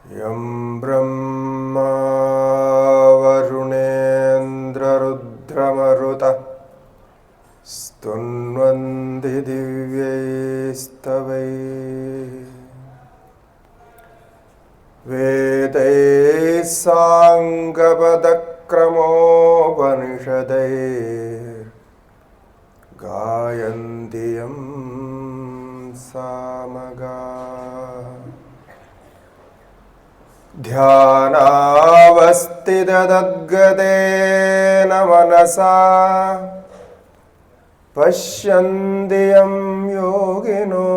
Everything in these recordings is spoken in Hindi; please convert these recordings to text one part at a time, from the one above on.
यं ब्रह्मा वरुणेन्द्ररुद्रमरुतः स्तुन्वन्ति दिव्यैस्तवैः वेदैः साङ्गपदक्रमोपनिषदैर्गायन्ति यं सामगाः ध्यानावस्थिततद्गतेन मनसा पश्यन्ति यं योगिनो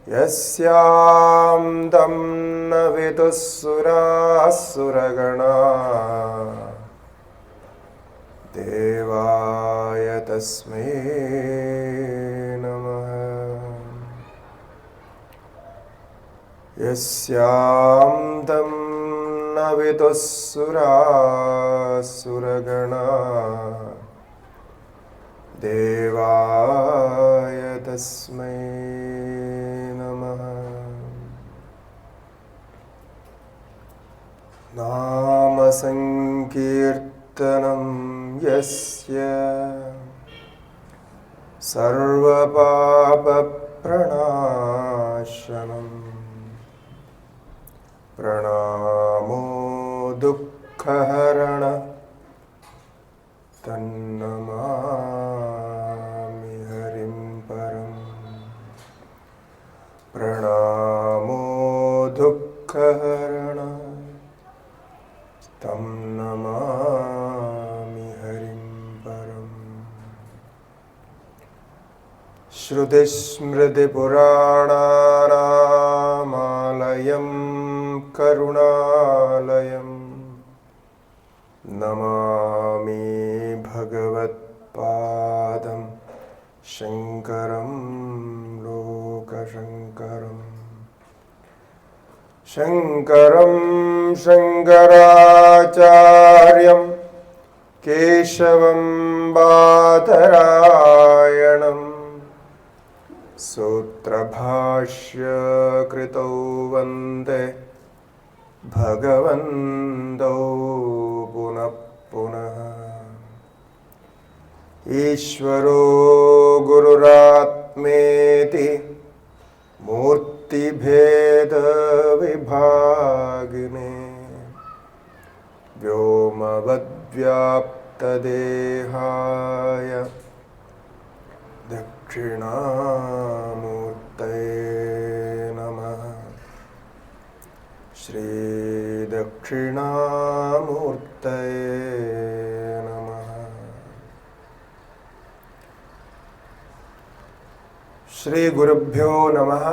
यस्यां तं न विदुः सुराः सुरगणाः देवाय तस्मै नमः। यस्यां तं न विदुः सुराः सुरगणाः देवाय तस्मै नमः। नाम संकीर्तनं यस्य सर्वपापप्रणाशनं प्रणामो दुःखहरणं तन्नमामि हरिं परम्। प्रणामो दुःखहरणं तं नमामि हरिं परम्। श्रुतिस्मृतिपुराणानामालयं करुणालयं नमामि भगवत्पादं शङ्करं लोकशङ्करम्। शङ्करं शङ्कराचार्यं केशवं बादरायणं सूत्रभाष्यकृतौ वन्दे भगवन्तौ पुनः पुनः। ईश्वरो गुरुरात्मेति मूर्तिभेदविभागिने व्योमवद्व्याप्तदेहाय दक्षिणामूर्तये नमः। श्रीदक्षिणामूर्तये नमः। श्री गुरुभ्यो नमः।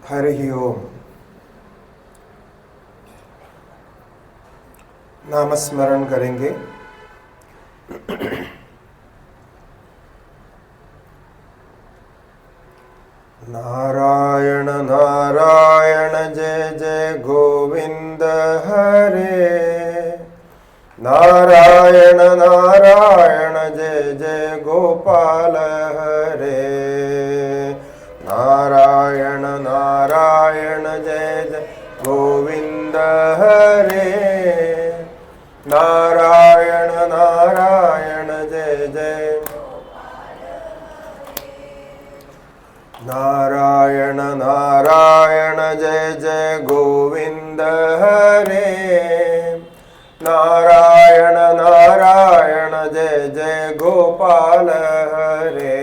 हरि ओम। नामस्मरण करेंगे। नारायण नारायण जय जय गोविंद हरे। नारायण नारायण जय जय गोपाल हरे। नारायण नारायण जय जय गोविंद हरे। नारायण नारायण जय जय। नारायण नारायण जय जय गोविंद हरे। नारायण नारायण जय जय गोपाल हरे।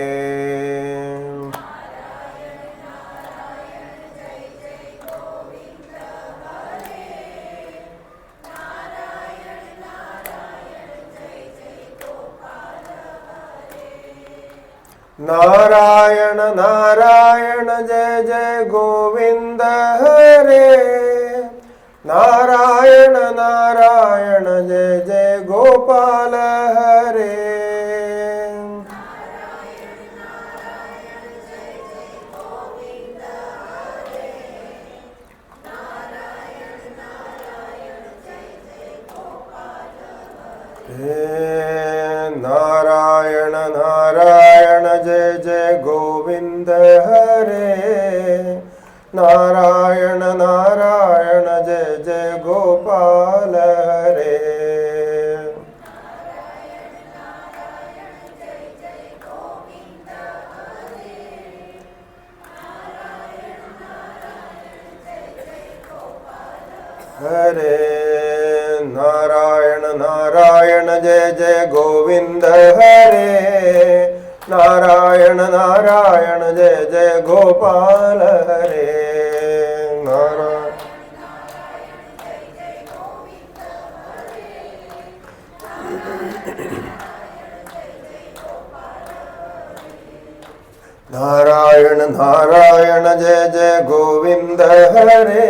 नारायण नारायण जय जय गोविंद हरे। नारायण नारायण जय जय गोपाल हरे। नारायण नारायण जय जय गोविंद हरे। नारायण नारायण जय जय गोपाल हरे। हरे नारायण नारायण जय जय गोविंद हरे। नारायण नारायण जय जय गोपाल हरे। नारायण नारायण जय जय गोविंद हरे।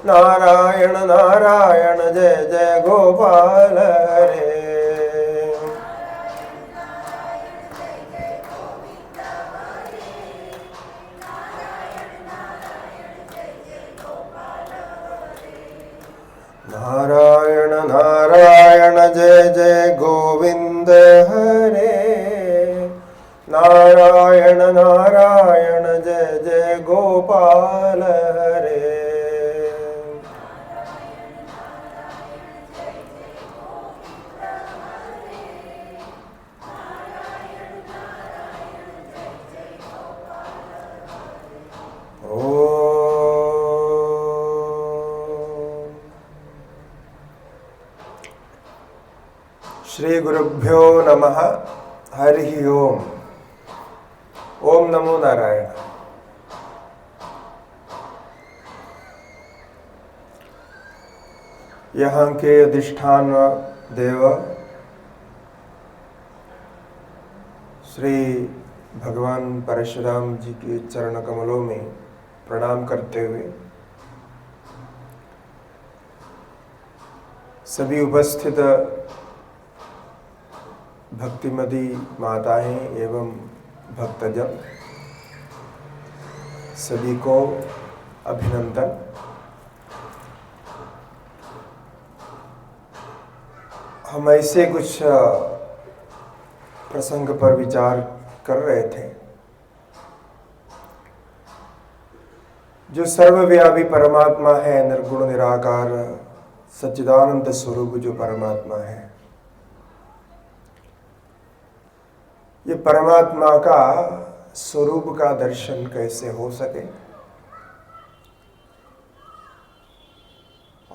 नारायण नारायण जय जय गोपाल हरे। नारायण नारायण जय जय गोविंद हरे। नारायण नारायण जय जय गोपाल हरे। श्री गुरुभ्यो नमः। हरि ओम। ओम नमो नारायण। यहाँ के अधिष्ठान देव श्री भगवान परशुराम जी के चरण कमलों में प्रणाम करते हुए सभी उपस्थित भक्तिमती माताएं एवं भक्तजन सभी को अभिनंदन। हम ऐसे कुछ प्रसंग पर विचार कर रहे थे जो सर्वव्यापी परमात्मा है, निर्गुण निराकार सच्चिदानंद स्वरूप जो परमात्मा है, ये परमात्मा का स्वरूप का दर्शन कैसे हो सके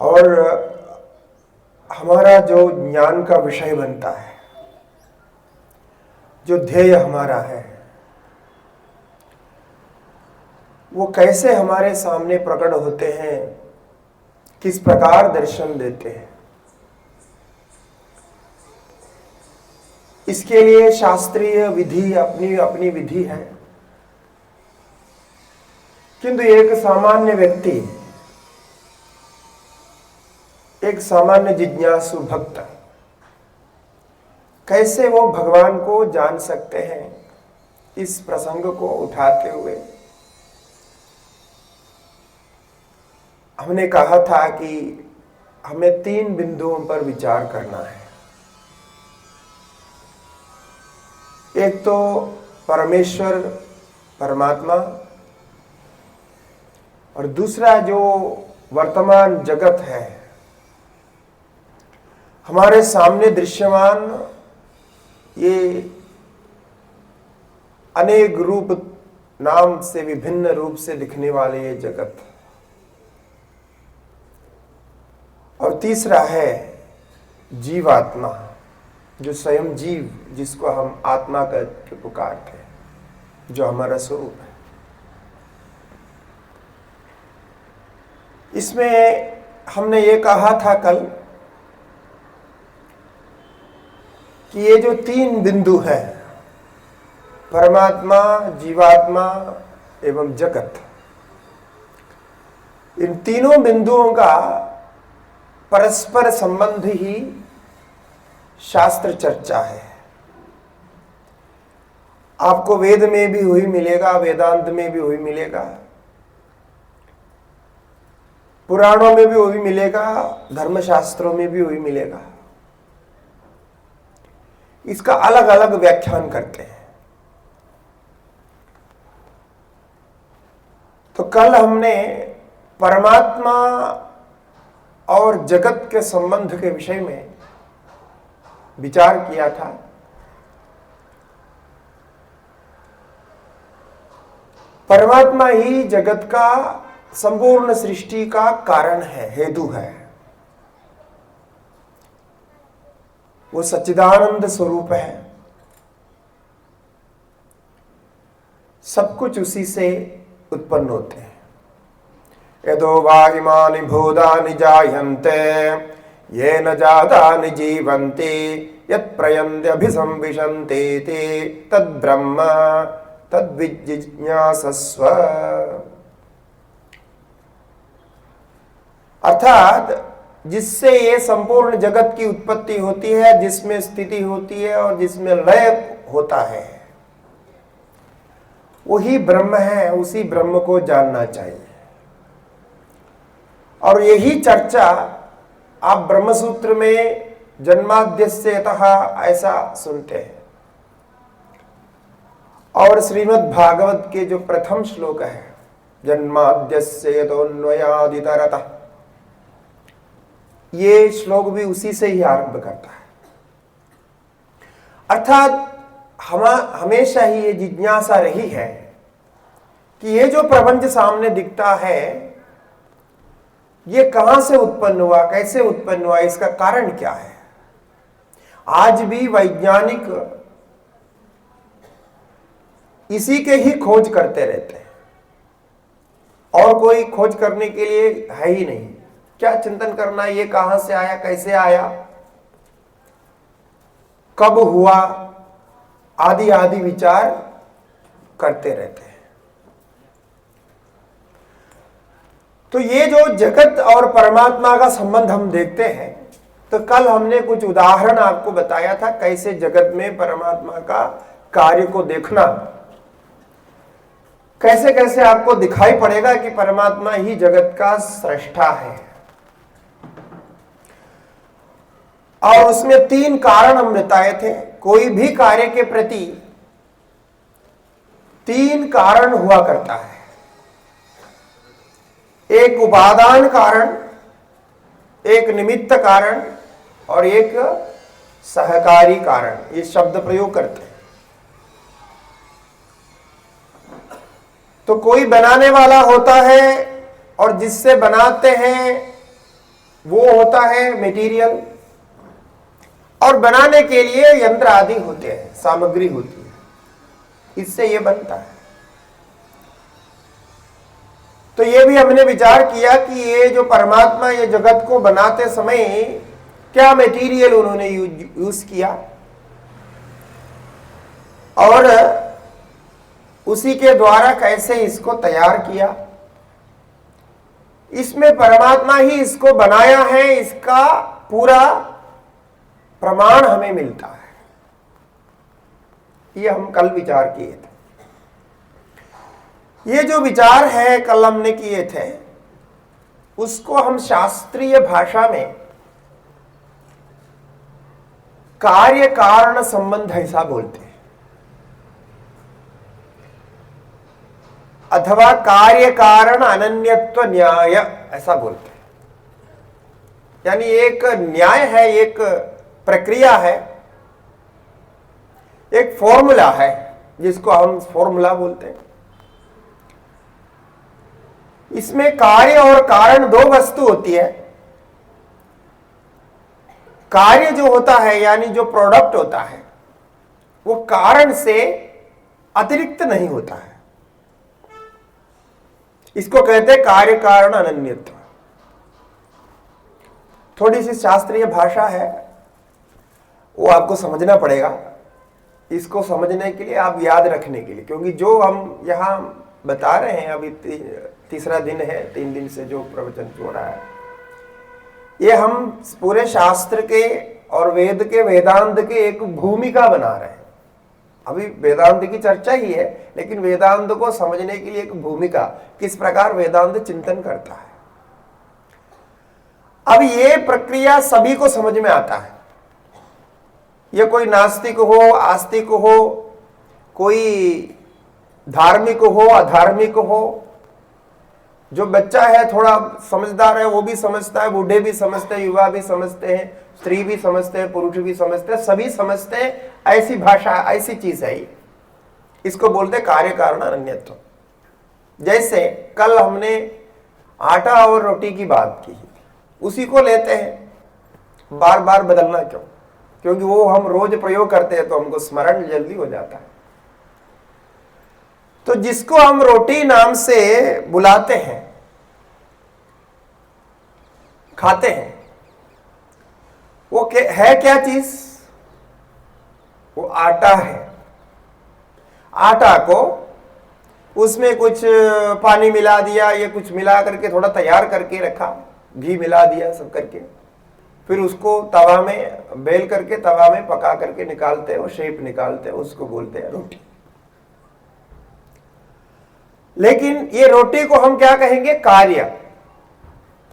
और हमारा जो ज्ञान का विषय बनता है, जो ध्येय हमारा है, वो कैसे हमारे सामने प्रकट होते हैं, किस प्रकार दर्शन देते हैं। इसके लिए शास्त्रीय विधि अपनी अपनी विधि है, किंतु एक सामान्य व्यक्ति, एक सामान्य जिज्ञासु भक्त कैसे वो भगवान को जान सकते हैं। इस प्रसंग को उठाते हुए हमने कहा था कि हमें 3 बिंदुओं पर विचार करना है। एक तो परमेश्वर परमात्मा, और दूसरा जो वर्तमान जगत है, हमारे सामने दृश्यमान ये अनेक रूप नाम से विभिन्न रूप से दिखने वाले ये जगत, और तीसरा है जीवात्मा जो स्वयं जीव, जिसको हम आत्मा करके पुकारते हैं, जो हमारा स्वरूप है। इसमें हमने ये कहा था कल कि ये जो 3 बिंदु है, परमात्मा, जीवात्मा एवं जगत, इन तीनों बिंदुओं का परस्पर संबंध ही शास्त्र चर्चा है। आपको वेद में भी हुई मिलेगा, वेदांत में भी हुई मिलेगा, पुराणों में भी हुई मिलेगा, धर्मशास्त्रों में भी हुई मिलेगा। इसका अलग अलग व्याख्यान करते हैं। तो कल हमने परमात्मा और जगत के संबंध के विषय में विचार किया था। परमात्मा ही जगत का संपूर्ण सृष्टि का कारण है, हेतु है। वो सच्चिदानंद स्वरूप है, सब कुछ उसी से उत्पन्न होते हैं। यदो वा इमानि भूतानि जायन्ते येन जातानि जीवन्ति यत् प्रयन्ति अभिसंविशन्ति ते तद्ब्रह्म तद्विजिज्ञासस्व। अर्थात जिससे ये संपूर्ण जगत की उत्पत्ति होती है, जिसमें स्थिति होती है और जिसमें लय होता है, वही ब्रह्म है। उसी ब्रह्म को जानना चाहिए। और यही चर्चा आप ब्रह्मसूत्र में जन्माद्यस्यतः ऐसा सुनते हैं। और श्रीमद् भागवत के जो प्रथम श्लोक है, जन्माद्यस्य यतोऽन्वयादितरतः, ये श्लोक भी उसी से ही आरंभ करता है। अर्थात हमेशा ही ये जिज्ञासा रही है कि ये जो प्रपंच सामने दिखता है, ये कहां से उत्पन्न हुआ, कैसे उत्पन्न हुआ, इसका कारण क्या है। आज भी वैज्ञानिक इसी के ही खोज करते रहते हैं, और कोई खोज करने के लिए है ही नहीं। क्या चिंतन करना, ये कहां से आया, कैसे आया, कब हुआ, आदि आदि विचार करते रहते हैं। तो ये जो जगत और परमात्मा का संबंध हम देखते हैं, तो कल हमने कुछ उदाहरण आपको बताया था कैसे जगत में परमात्मा का कार्य को देखना, कैसे कैसे आपको दिखाई पड़ेगा कि परमात्मा ही जगत का सृष्टा है। और उसमें 3 कारण हम बताए थे। कोई भी कार्य के प्रति 3 कारण हुआ करता है। एक उपादान कारण, एक निमित्त कारण और एक सहकारी कारण। ये शब्द प्रयोग करते हैं। तो कोई बनाने वाला होता है और जिससे बनाते हैं वो होता है मटेरियल, और बनाने के लिए यंत्र आदि होते हैं, सामग्री होती है, इससे ये बनता है। तो ये भी हमने विचार किया कि ये जो परमात्मा ये जगत को बनाते समय क्या मटेरियल उन्होंने यूज किया, और उसी के द्वारा कैसे इसको तैयार किया। इसमें परमात्मा ही इसको बनाया है, इसका पूरा प्रमाण हमें मिलता है। ये हम कल विचार किए थे। ये जो विचार है कल हमने किए थे, उसको हम शास्त्रीय भाषा में कार्य कारण संबंध ऐसा बोलते हैं, अथवा कार्य कारण अनन्यत्व न्याय ऐसा बोलते हैं। यानी एक न्याय है, एक प्रक्रिया है, एक फॉर्मूला है, जिसको हम फॉर्मूला बोलते हैं। इसमें कार्य और कारण 2 वस्तु होती है। कार्य जो होता है, यानी जो प्रोडक्ट होता है, वो कारण से अतिरिक्त नहीं होता है। इसको कहते हैं कार्य कारण अनन्यत्व। थोड़ी सी शास्त्रीय भाषा है, वो आपको समझना पड़ेगा। इसको समझने के लिए, आप याद रखने के लिए, क्योंकि जो हम यहां बता रहे हैं, अभी तीसरा दिन है, 3 दिन से जो प्रवचन हो रहा है, ये हम पूरे शास्त्र के और वेद के, वेदांत के एक भूमिका बना रहे हैं। अभी वेदांत की चर्चा ही है, लेकिन वेदांत को समझने के लिए एक भूमिका, किस प्रकार वेदांत चिंतन करता है। अब ये प्रक्रिया सभी को समझ में आता है। ये कोई नास्तिक हो, आस्तिक हो, कोई धार्मिक हो, अधार्मिक हो, जो बच्चा है थोड़ा समझदार है वो भी समझता है, बूढ़े भी समझते हैं, युवा भी समझते हैं, स्त्री भी समझते हैं, पुरुष भी समझते हैं, सभी समझते हैं। ऐसी भाषा, ऐसी चीज है ये। इसको बोलते हैं कार्य कारण अनन्यत्व। जैसे कल हमने आटा और रोटी की बात की, उसी को लेते हैं। बार बार बदलना क्यों? क्योंकि वो हम रोज प्रयोग करते हैं तो हमको स्मरण जल्दी हो जाता है। तो जिसको हम रोटी नाम से बुलाते हैं, खाते हैं, वो है क्या चीज? वो आटा है। आटा को उसमें कुछ पानी मिला दिया, ये कुछ मिला करके थोड़ा तैयार करके रखा, घी मिला दिया, सब करके फिर उसको तवा में बेल करके तवा में पका करके निकालते हैं, वो शेप निकालते हैं, उसको बोलते हैं रोटी। लेकिन ये रोटी को हम क्या कहेंगे? कार्य।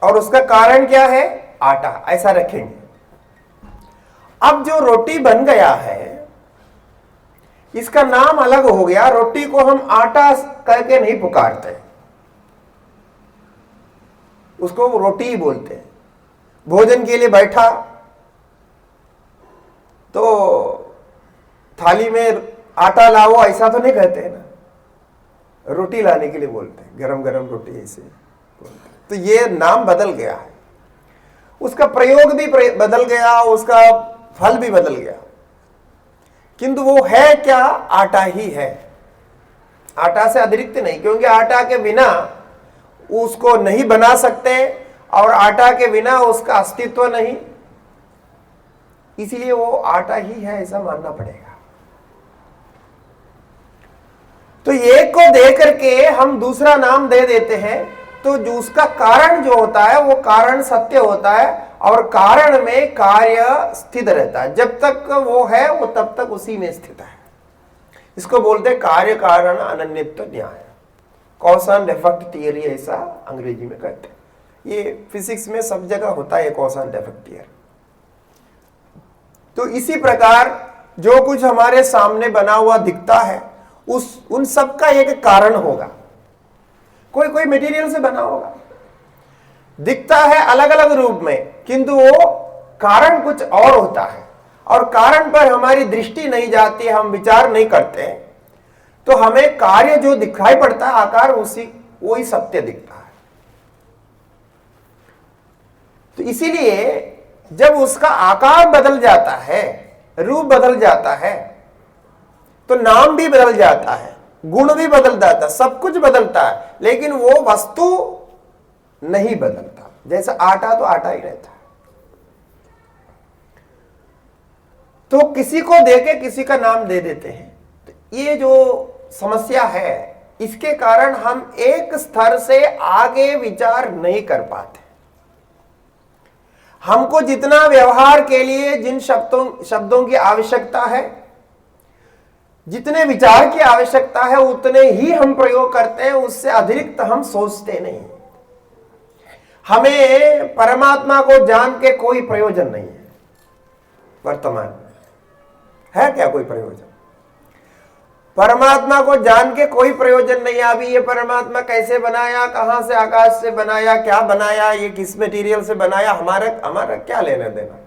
और उसका कारण क्या है? आटा। ऐसा रखेंगे। अब जो रोटी बन गया है, इसका नाम अलग हो गया। रोटी को हम आटा करके नहीं पुकारते, उसको रोटी ही बोलते हैं। भोजन के लिए बैठा तो थाली में आटा लाओ ऐसा तो नहीं कहते हैं ना, रोटी लाने के लिए बोलते हैं, गरम गरम रोटी ऐसे बोलते हैं। तो ये नाम बदल गया है, उसका प्रयोग भी बदल गया, उसका फल भी बदल गया, किंतु वो है क्या? आटा ही है। आटा से अतिरिक्त नहीं, क्योंकि आटा के बिना उसको नहीं बना सकते और आटा के बिना उसका अस्तित्व नहीं, इसलिए वो आटा ही है, ऐसा मानना पड़ेगा। तो एक को दे करके हम दूसरा नाम दे देते हैं, तो जो उसका कारण जो होता है वो कारण सत्य होता है, और कारण में कार्य स्थित रहता है। जब तक वो है वो तब तक उसी में स्थित है। इसको बोलते हैं कार्य कारण अनन्यत्व न्याय, कॉज एंड इफेक्ट थियरी, ऐसा अंग्रेजी में कहते हैं। ये फिजिक्स में सब जगह होता है कॉज एंड इफेक्ट थियरी। तो इसी प्रकार जो कुछ हमारे सामने बना हुआ दिखता है, उन सब का एक कारण होगा। कोई कोई मटेरियल से बना होगा, दिखता है अलग अलग रूप में, किंतु वो कारण कुछ और होता है, और कारण पर हमारी दृष्टि नहीं जाती, हम विचार नहीं करते हैं, तो हमें कार्य जो दिखाई पड़ता है, आकार, वही सत्य दिखता है। तो इसीलिए जब उसका आकार बदल जाता है, रूप बदल जाता है, तो नाम भी बदल जाता है, गुण भी बदल जाता है, सब कुछ बदलता है, लेकिन वो वस्तु नहीं बदलता। जैसा आटा तो आटा ही रहता है। तो किसी को देके किसी का नाम दे देते हैं। तो ये जो समस्या है, इसके कारण हम एक स्तर से आगे विचार नहीं कर पाते। हमको जितना व्यवहार के लिए जिन शब्दों की आवश्यकता है, जितने विचार की आवश्यकता है, उतने ही हम प्रयोग करते हैं, उससे अतिरिक्त हम सोचते नहीं। हमें परमात्मा को जान के कोई प्रयोजन नहीं है। वर्तमान में है क्या कोई प्रयोजन? परमात्मा को जान के कोई प्रयोजन नहीं है। अभी ये परमात्मा कैसे बनाया, कहां से, आकाश से बनाया, क्या बनाया, ये किस मटेरियल से बनाया, हमारा क्या लेना देना।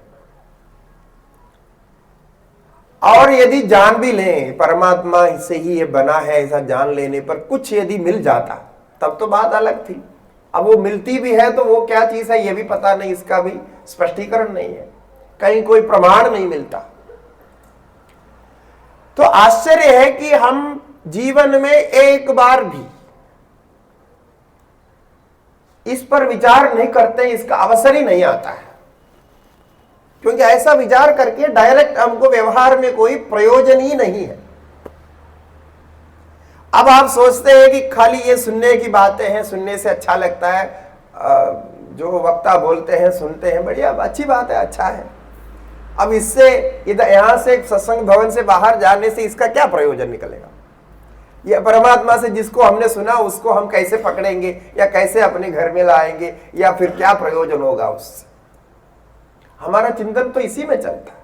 और यदि जान भी लें परमात्मा से ही ये बना है, ऐसा जान लेने पर कुछ यदि मिल जाता तब तो बात अलग थी। अब वो मिलती भी है तो वो क्या चीज है ये भी पता नहीं, इसका भी स्पष्टीकरण नहीं है, कहीं कोई प्रमाण नहीं मिलता। तो आश्चर्य है कि हम जीवन में एक बार भी इस पर विचार नहीं करते, इसका अवसर ही नहीं आता है, क्योंकि ऐसा विचार करके डायरेक्ट हमको व्यवहार में कोई प्रयोजन ही नहीं है। अब आप सोचते हैं कि खाली ये सुनने की बातें हैं, सुनने से अच्छा लगता है, जो वक्ता बोलते हैं सुनते हैं, बढ़िया, अच्छी बात है, अच्छा है। अब इससे यहां से सत्संग भवन से बाहर जाने से इसका क्या प्रयोजन निकलेगा? या परमात्मा से जिसको हमने सुना उसको हम कैसे पकड़ेंगे, या कैसे अपने घर में लाएंगे, या फिर क्या प्रयोजन होगा उससे? हमारा चिंतन तो इसी में चलता है,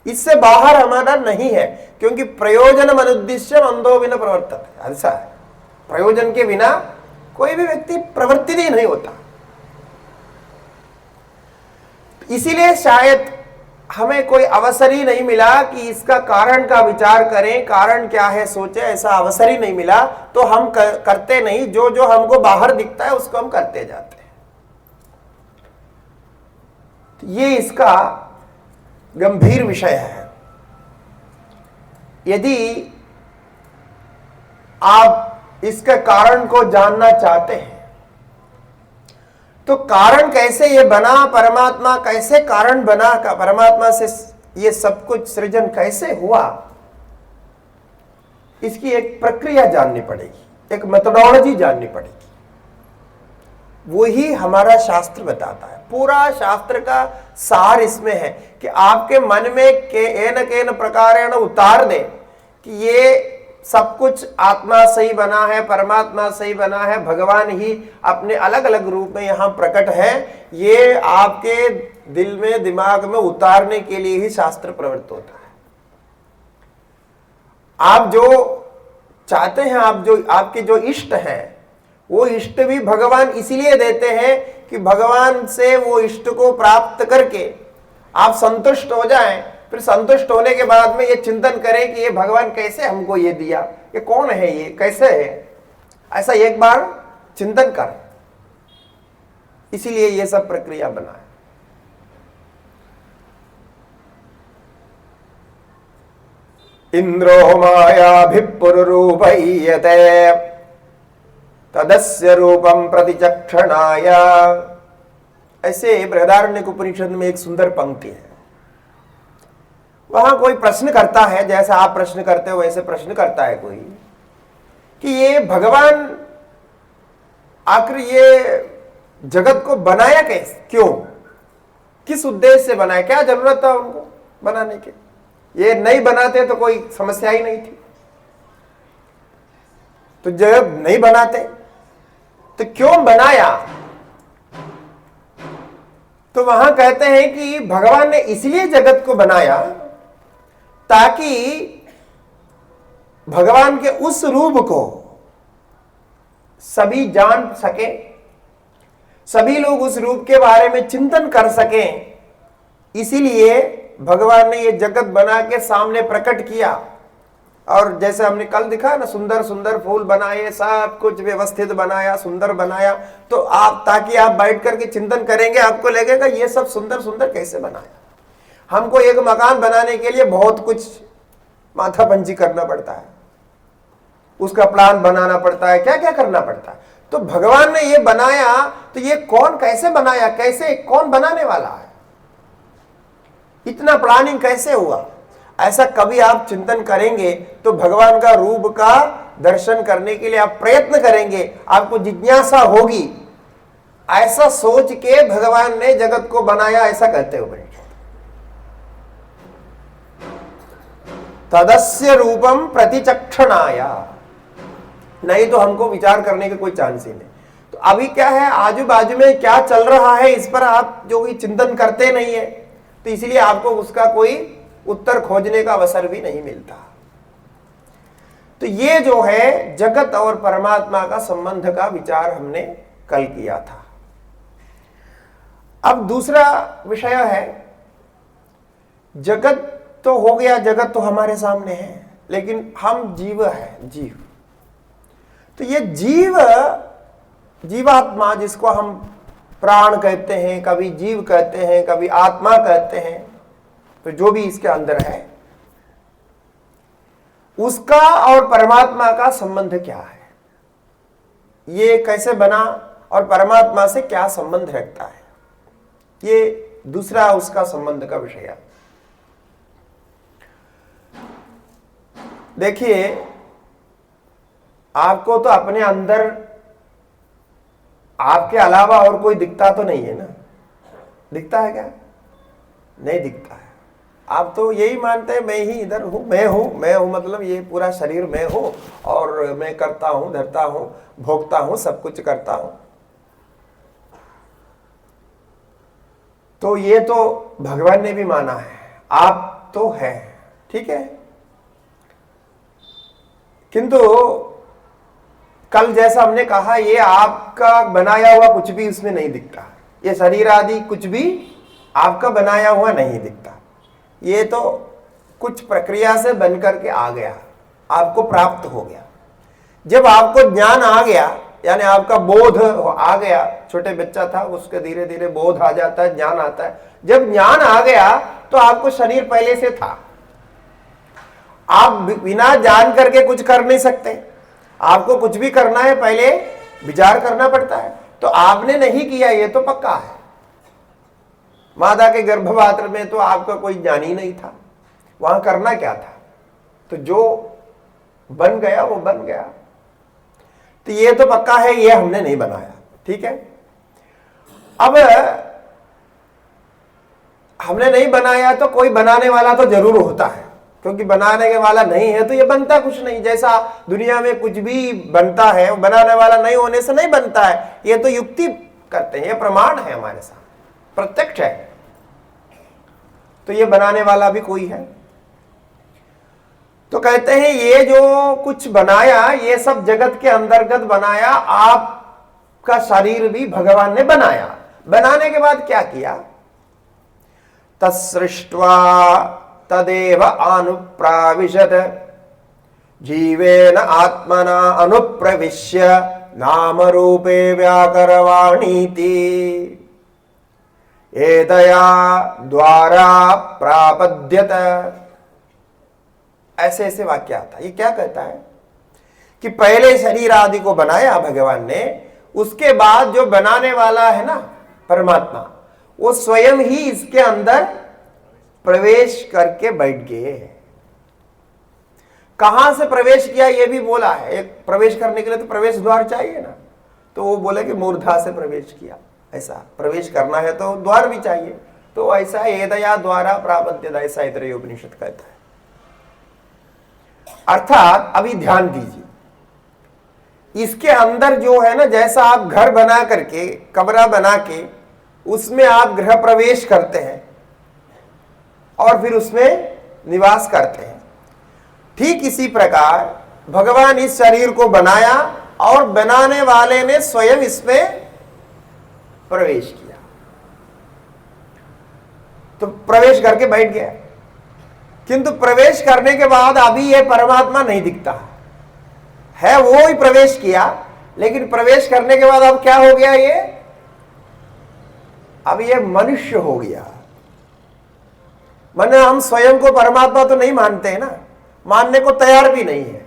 इससे बाहर हमारा नहीं है, क्योंकि प्रयोजन अनुद्देश्य अंधो बिना प्रवर्तते, ऐसा है। प्रयोजन के बिना कोई भी व्यक्ति प्रवर्तित ही नहीं होता। इसीलिए शायद हमें कोई अवसर ही नहीं मिला कि इसका कारण का विचार करें, कारण क्या है सोचे, ऐसा अवसर ही नहीं मिला। तो हम करते नहीं, जो जो हमको बाहर दिखता है उसको हम करते जाते हैं। तो ये इसका गंभीर विषय है। यदि आप इसके कारण को जानना चाहते हैं तो कारण कैसे ये बना, परमात्मा कैसे कारण बना, का परमात्मा से ये सब कुछ सृजन कैसे हुआ, इसकी एक प्रक्रिया जाननी पड़ेगी, एक मेथोडोलॉजी जाननी पड़ेगी। वही हमारा शास्त्र बताता है। पूरा शास्त्र का सार इसमें है कि आपके मन में केन प्रकारेण उतार दे कि ये सब कुछ आत्मा से ही बना है, परमात्मा से ही बना है, भगवान ही अपने अलग अलग रूप में यहां प्रकट है। ये आपके दिल में, दिमाग में उतारने के लिए ही शास्त्र प्रवृत्त होता है। आप जो चाहते हैं, आप जो आपके जो इष्ट है, वो इष्ट भी भगवान इसीलिए देते हैं कि भगवान से वो इष्ट को प्राप्त करके आप संतुष्ट हो जाएं। फिर संतुष्ट होने के बाद में ये चिंतन करें कि ये भगवान कैसे हमको ये दिया, ये कौन है, ये कैसे है, ऐसा एक बार चिंतन कर। इसीलिए ये सब प्रक्रिया बना है। इंद्रो मायाभिपुरुरूपयते तदस्य रूपम प्रतिचक्षणाय। ऐसे बृहदारण्यक उपनिषद में एक सुंदर पंक्ति है। वहां कोई प्रश्न करता है, जैसे आप प्रश्न करते हो वैसे प्रश्न करता है कोई, कि ये भगवान आखिर ये जगत को बनाया कैसे, क्यों, किस उद्देश्य से बनाया, क्या जरूरत था उनको बनाने के, ये नहीं बनाते तो कोई समस्या ही नहीं थी। तो जब नहीं बनाते तो क्यों बनाया? तो वहां कहते हैं कि भगवान ने इसलिए जगत को बनाया ताकि भगवान के उस रूप को सभी जान सके, सभी लोग उस रूप के बारे में चिंतन कर सकें। इसीलिए भगवान ने ये जगत बना के सामने प्रकट किया। और जैसे हमने कल दिखा ना, सुंदर सुंदर फूल बनाए, सब कुछ व्यवस्थित बनाया, सुंदर बनाया। तो आप, ताकि आप बैठ करके चिंतन करेंगे, आपको लगेगा ये सब सुंदर सुंदर कैसे बनाया। हमको एक मकान बनाने के लिए बहुत कुछ माथापंची करना पड़ता है, उसका प्लान बनाना पड़ता है, क्या क्या करना पड़ता है। तो भगवान ने ये बनाया, तो ये कौन कैसे बनाया, कैसे, कौन बनाने वाला है, इतना प्लानिंग कैसे हुआ, ऐसा कभी आप चिंतन करेंगे तो भगवान का रूप का दर्शन करने के लिए आप प्रयत्न करेंगे, आपको जिज्ञासा होगी। ऐसा सोच के भगवान ने जगत को बनाया, ऐसा कहते हुए तदस्य रूपम प्रतिचक्षणाय। नहीं तो हमको विचार करने का कोई चांस ही नहीं। तो अभी क्या है, आजू बाजू में क्या चल रहा है, इस पर आप जो भी चिंतन करते नहीं है, तो इसलिए आपको उसका कोई उत्तर खोजने का अवसर भी नहीं मिलता। तो ये जो है जगत और परमात्मा का संबंध का विचार हमने कल किया था। अब दूसरा विषय है, जगत तो हो गया, जगत तो हमारे सामने है, लेकिन हम जीव है, जीव। तो ये जीव, जीवात्मा, जिसको हम प्राण कहते हैं, कभी जीव कहते हैं, कभी आत्मा कहते हैं, तो जो भी इसके अंदर है, उसका और परमात्मा का संबंध क्या है, ये कैसे बना और परमात्मा से क्या संबंध रखता है, ये दूसरा उसका संबंध का विषय है। देखिए, आपको तो अपने अंदर आपके अलावा और कोई दिखता तो नहीं है ना, दिखता है क्या? नहीं दिखता है। आप तो यही मानते हैं मैं ही इधर हूं, मैं हूं मतलब ये पूरा शरीर मैं हूं और मैं करता हूं, धरता हूं, भोगता हूं, सब कुछ करता हूं। तो ये तो भगवान ने भी माना है, आप तो है, ठीक है। किंतु कल जैसा हमने कहा, ये आपका बनाया हुआ कुछ भी उसमें नहीं दिखता, ये शरीर आदि कुछ भी आपका बनाया हुआ नहीं दिखता, ये तो कुछ प्रक्रिया से बन करके आ गया, आपको प्राप्त हो गया। जब आपको ज्ञान आ गया, यानी आपका बोध आ गया, छोटे बच्चा था उसके धीरे धीरे बोध आ जाता है, ज्ञान आता है। जब ज्ञान आ गया तो आपको शरीर पहले से था, आप बिना जान करके कुछ कर नहीं सकते, आपको कुछ भी करना है पहले विचार करना पड़ता है। तो आपने नहीं किया ये तो पक्का है। माता के गर्भपात्र में तो आपका कोई ज्ञान ही नहीं था, वहां करना क्या था, तो जो बन गया वो बन गया। तो ये तो पक्का है, ये हमने नहीं बनाया, ठीक है। अब हमने नहीं बनाया तो कोई बनाने वाला तो जरूर होता है, क्योंकि बनाने के वाला नहीं है तो ये बनता कुछ नहीं। जैसा दुनिया में कुछ भी बनता है, बनाने वाला नहीं होने से नहीं बनता है, ये तो युक्ति करते हैं, ये प्रमाण है हमारे साथ, प्रत्यक्ष है। तो ये बनाने वाला भी कोई है। तो कहते हैं ये जो कुछ बनाया, ये सब जगत के अंतर्गत बनाया, आपका शरीर भी भगवान ने बनाया। बनाने के बाद क्या किया, तत्सृष्ट्वा तदेव अनुप्राविशत जीवेन आत्मना अनुप्रविश्य नाम रूपे व्याकरवाणीति एतया द्वारा प्रापद्यत। ऐसे ऐसे वाक्य आता है। ये क्या कहता है कि पहले शरीर आदि को बनाया भगवान ने, उसके बाद जो बनाने वाला है ना परमात्मा, वो स्वयं ही इसके अंदर प्रवेश करके बैठ गए। कहां से प्रवेश किया ये भी बोला है। एक प्रवेश करने के लिए तो प्रवेश द्वार चाहिए ना, तो वो बोले कि मूर्धा से प्रवेश किया। ऐसा प्रवेश करना है तो द्वार भी चाहिए, तो ऐसा एदया द्वारा प्रापद्यत, ऐसा इतरे उपनिषद कहता है। अर्थात अभी ध्यान दीजिए, इसके अंदर जो है ना, जैसा आप घर बना करके, कमरा बना के उसमें आप गृह प्रवेश करते हैं और फिर उसमें निवास करते हैं, ठीक इसी प्रकार भगवान इस शरीर को बनाया और बनाने वाले ने स्वयं इसमें प्रवेश किया, तो प्रवेश करके बैठ गया। किंतु प्रवेश करने के बाद अभी यह परमात्मा नहीं दिखता है, वो ही प्रवेश किया, लेकिन प्रवेश करने के बाद अब क्या हो गया, ये अब ये मनुष्य हो गया। माने हम स्वयं को परमात्मा तो नहीं मानते हैं ना, मानने को तैयार भी नहीं है।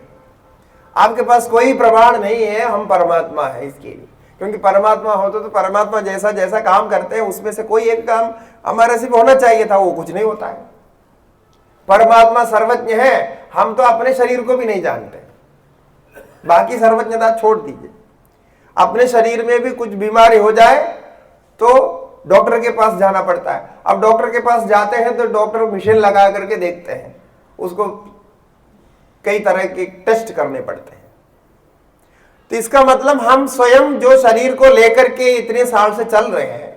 आपके पास कोई प्रमाण नहीं है हम परमात्मा है इसके लिए, क्योंकि परमात्मा हो तो परमात्मा जैसा जैसा काम करते हैं उसमें से कोई एक काम हमारे से होना चाहिए था, वो कुछ नहीं होता है। परमात्मा सर्वज्ञ है, हम तो अपने शरीर को भी नहीं जानते, बाकी सर्वज्ञता छोड़ दीजिए। अपने शरीर में भी कुछ बीमारी हो जाए तो डॉक्टर के पास जाना पड़ता है। अब डॉक्टर के पास जाते हैं तो डॉक्टर मशीन लगा करके देखते हैं, उसको कई तरह के टेस्ट करने पड़ते हैं। तो इसका मतलब हम स्वयं जो शरीर को लेकर के इतने साल से चल रहे हैं,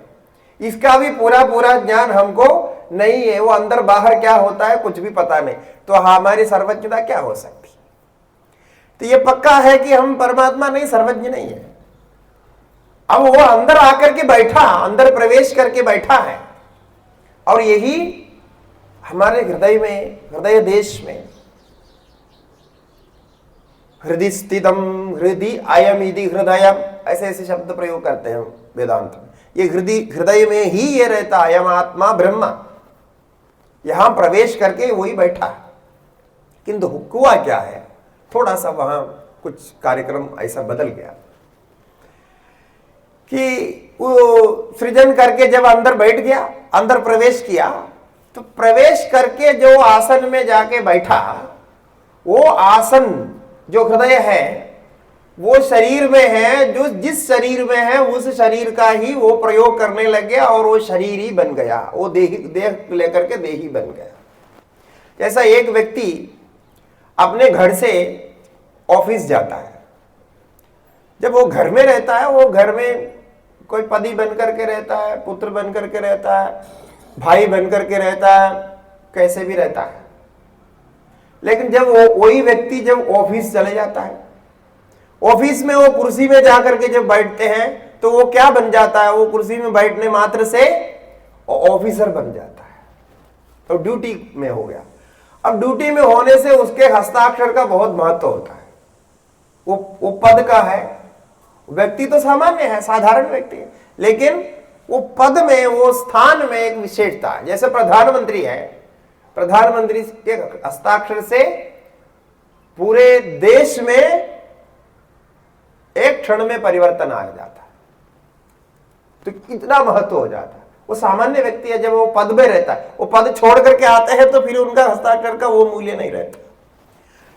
इसका भी पूरा पूरा ज्ञान हमको नहीं है। वो अंदर बाहर क्या होता है कुछ भी पता नहीं, तो हमारी सर्वज्ञता क्या हो सकती। तो ये पक्का है कि हम परमात्मा नहीं, सर्वज्ञ नहीं है। अब वो अंदर आकर के बैठा, अंदर प्रवेश करके बैठा है, और यही हमारे हृदय में, हृदय देश में, हृदय स्थितम हृदय अयम इति हृदयम, ऐसे ऐसे शब्द प्रयोग करते हैं वेदांत में। ये हृदय में ही ये रहता, अयम आत्मा ब्रह्म, यहां प्रवेश करके वही बैठा है। किंतु हुआ क्या है, थोड़ा सा वहां कुछ कार्यक्रम ऐसा बदल गया कि वो सृजन करके जब अंदर बैठ गया, अंदर प्रवेश किया, तो प्रवेश करके जो आसन में जाके बैठा, वो आसन जो हृदय है वो शरीर में है, जो जिस शरीर में है उस शरीर का ही वो प्रयोग करने लग गया और वो शरीर ही बन गया, वो देह लेकर के देही बन गया। जैसा एक व्यक्ति अपने घर से ऑफिस जाता है, जब वो घर में रहता है, वो घर में कोई पति बन करके रहता है, पुत्र बन करके रहता है, भाई बन करके रहता है, कैसे भी रहता है। लेकिन जब वही व्यक्ति जब ऑफिस चले जाता है, ऑफिस में वो कुर्सी में जाकर के जब बैठते हैं तो वो क्या बन जाता है, वो कुर्सी में बैठने मात्र से ऑफिसर बन जाता है, तो ड्यूटी में हो गया। अब ड्यूटी में होने से उसके हस्ताक्षर का बहुत महत्व होता है। वो पद का है, व्यक्ति तो सामान्य है, साधारण व्यक्ति है, लेकिन वो पद में, वो स्थान में एक विशेषता है। जैसे प्रधानमंत्री है, प्रधानमंत्री के हस्ताक्षर से पूरे देश में एक क्षण में परिवर्तन आ जाता है, तो इतना महत्व हो जाता है। वो सामान्य व्यक्ति है, जब वो पद में रहता है, वो पद छोड़ करके आते हैं तो फिर उनका हस्ताक्षर का वो मूल्य नहीं रहता।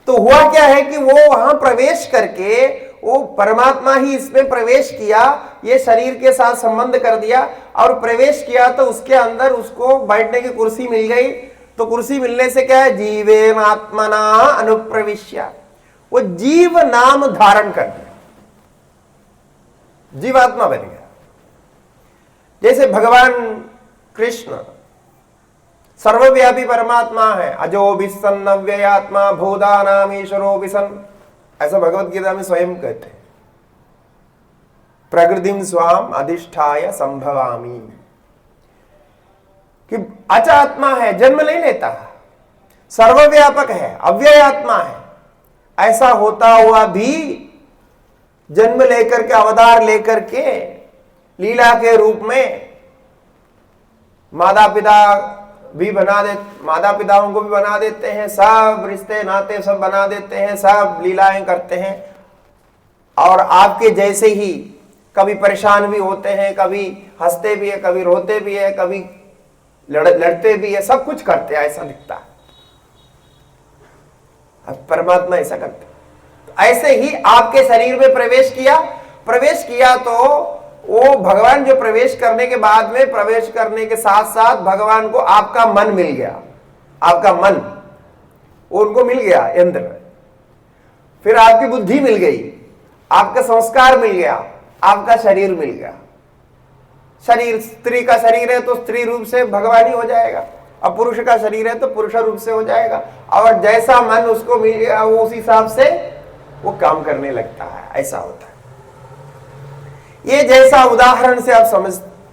तो हुआ क्या है कि वो वहां प्रवेश करके, वो परमात्मा ही इसमें प्रवेश किया, ये शरीर के साथ संबंध कर दिया और प्रवेश किया, तो उसके अंदर उसको बैठने की कुर्सी मिल गई। तो कुर्सी मिलने से क्या है, जीवेन आत्मना अनुप्रविश्य, वो जीव नाम धारण कर दिया, जीवात्मा बन गया। जैसे भगवान कृष्ण सर्वव्यापी परमात्मा है, अजो विसन अव्ययात्मा भूतानाम ईश्वरो विसन, ऐसा भगवत गीता में स्वयं कहते हैं। प्रकृतिम स्वाम अधिष्ठाय संभवामी, कि अच आत्मा है, जन्म नहीं लेता, सर्वव्यापक है, अव्ययात्मा है। ऐसा होता हुआ भी जन्म लेकर के, अवतार लेकर के, लीला के रूप में माता पिताओं को भी बना देते हैं, सब रिश्ते नाते सब बना देते हैं, सब लीलाएं करते हैं। और आपके जैसे ही कभी परेशान भी होते हैं, कभी हंसते भी है, कभी रोते भी है, कभी लड़ते भी है, सब कुछ करते हैं, ऐसा दिखता है। अब परमात्मा ऐसा करते हैं। तो ऐसे ही आपके शरीर में प्रवेश किया तो वो भगवान जो प्रवेश करने के बाद में, प्रवेश करने के साथ साथ भगवान को आपका मन मिल गया, आपका मन वो उनको मिल गया यंत्र में। फिर आपकी बुद्धि मिल गई, आपका संस्कार मिल गया, आपका शरीर मिल गया। शरीर, स्त्री का शरीर है तो स्त्री रूप से भगवान ही हो जाएगा, अब पुरुष का शरीर है तो पुरुष रूप से हो जाएगा। और जैसा मन उसको मिल गया वो उस हिसाब से वो काम करने लगता है, ऐसा होता है। ये जैसा उदाहरण से आप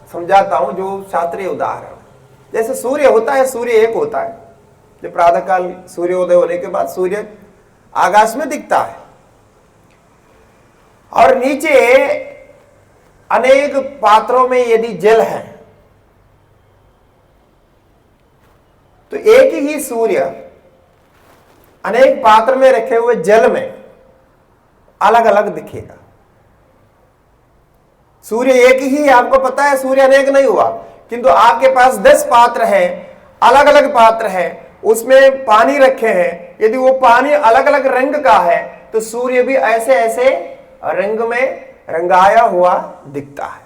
समझाता हूं, जो शास्त्रीय उदाहरण, जैसे सूर्य होता है, सूर्य एक होता है, जो प्रातः काल सूर्योदय होने के बाद सूर्य आकाश में दिखता है, और नीचे अनेक पात्रों में यदि जल है तो एक ही सूर्य अनेक पात्र में रखे हुए जल में अलग अलग दिखेगा। सूर्य एक ही, आपको पता है सूर्य अनेक नहीं हुआ, किंतु आपके पास 10 पात्र हैं, अलग अलग पात्र हैं, उसमें पानी रखे हैं। यदि वो पानी अलग अलग रंग का है तो सूर्य भी ऐसे ऐसे रंग में रंगाया हुआ दिखता है।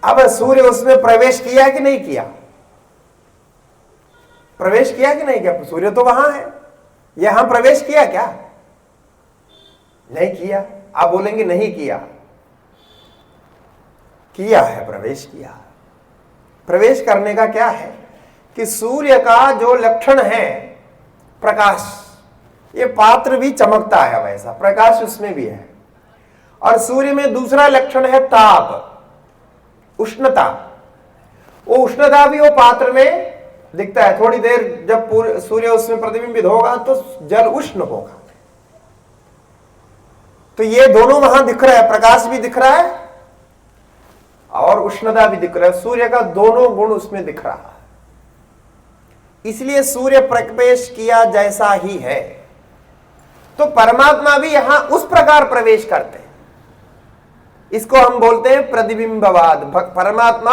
अब सूर्य उसमें प्रवेश किया कि नहीं किया? प्रवेश किया कि नहीं किया? सूर्य तो वहां है, यहां प्रवेश किया क्या? नहीं किया। आप बोलेंगे नहीं किया, किया है, प्रवेश किया। प्रवेश करने का क्या है कि सूर्य का जो लक्षण है प्रकाश, ये पात्र भी चमकता है वैसा, प्रकाश उसमें भी है। और सूर्य में दूसरा लक्षण है ताप, उष्णता। वो उष्णता भी वो पात्र में दिखता है। थोड़ी देर जब सूर्य उसमें प्रतिबिंबित होगा तो जल उष्ण होगा। तो ये दोनों वहां दिख रहा है, प्रकाश भी दिख रहा है और उष्णता भी दिख रहा है। सूर्य का दोनों गुण उसमें दिख रहा है, इसलिए सूर्य प्रवेश किया जैसा ही है। तो परमात्मा भी यहां उस प्रकार प्रवेश करते हैं। इसको हम बोलते हैं प्रतिबिंबवाद। परमात्मा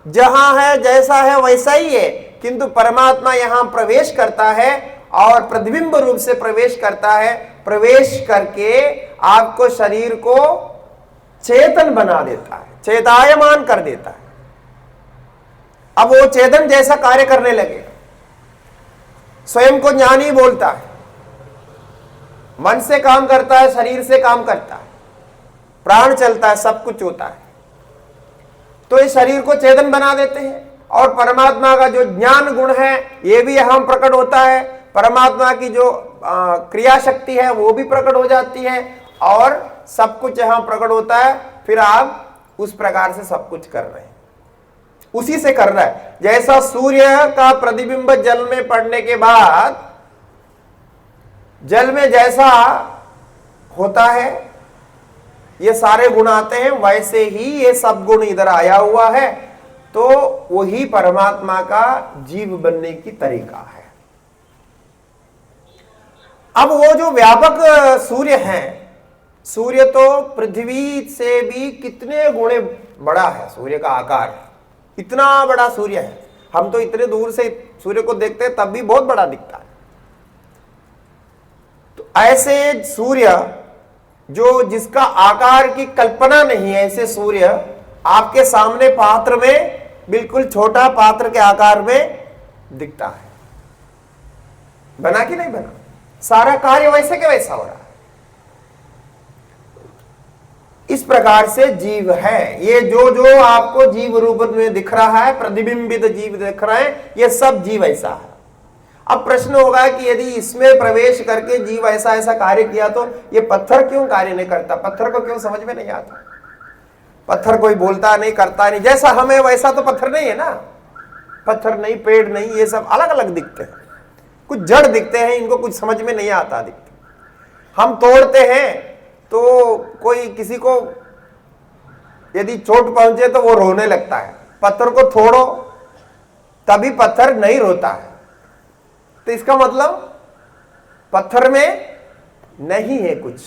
जहां है, जैसा है वैसा ही है, किंतु परमात्मा यहां प्रवेश करता है और प्रतिबिंब रूप से प्रवेश करता है। प्रवेश करके आपको, शरीर को चेतन बना देता है, चेतायमान कर देता है। अब वो चेतन जैसा कार्य करने लगे। स्वयं को ज्ञानी बोलता है, मन से काम करता है, शरीर से काम करता है, प्राण चलता है, सब कुछ होता है। तो इस शरीर को चेतन बना देते हैं। और परमात्मा का जो ज्ञान गुण है ये भी यहां प्रकट होता है। परमात्मा की जो क्रिया शक्ति है वो भी प्रकट हो जाती है और सब कुछ यहां प्रकट होता है। फिर आप उस प्रकार से सब कुछ कर रहे हैं, उसी से कर रहा है। जैसा सूर्य का प्रतिबिंब जल में पड़ने के बाद जल में जैसा होता है ये सारे गुण आते हैं, वैसे ही ये सब गुण इधर आया हुआ है। तो वही परमात्मा का जीव बनने की तरीका है। अब वो जो व्यापक सूर्य है, सूर्य तो पृथ्वी से भी कितने गुणे बड़ा है। सूर्य का आकार इतना बड़ा सूर्य है, हम तो इतने दूर से सूर्य को देखते हैं तब भी बहुत बड़ा दिखता है। तो ऐसे सूर्य जो जिसका आकार की कल्पना नहीं है, ऐसे सूर्य आपके सामने पात्र में बिल्कुल छोटा पात्र के आकार में दिखता है। बना कि नहीं बना? सारा कार्य वैसे के वैसा हो रहा है। इस प्रकार से जीव है। ये जो जो आपको जीव रूप में दिख रहा है, प्रतिबिंबित जीव दिख रहे हैं, ये सब जीव ऐसा है। अब प्रश्न होगा कि यदि इसमें प्रवेश करके जीव ऐसा ऐसा कार्य किया तो ये पत्थर क्यों कार्य नहीं करता? पत्थर को क्यों समझ में नहीं आता? पत्थर कोई बोलता नहीं, करता नहीं। जैसा हम है वैसा तो पत्थर नहीं है ना। पत्थर नहीं, पेड़ नहीं, ये सब अलग अलग दिखते हैं, कुछ जड़ दिखते हैं, इनको कुछ समझ में नहीं आता दिखते। हम तोड़ते हैं तो कोई किसी को यदि चोट पहुंचे तो वो रोने लगता है। पत्थर को तोड़ो तभी पत्थर नहीं रोता है। तो इसका मतलब पत्थर में नहीं है कुछ,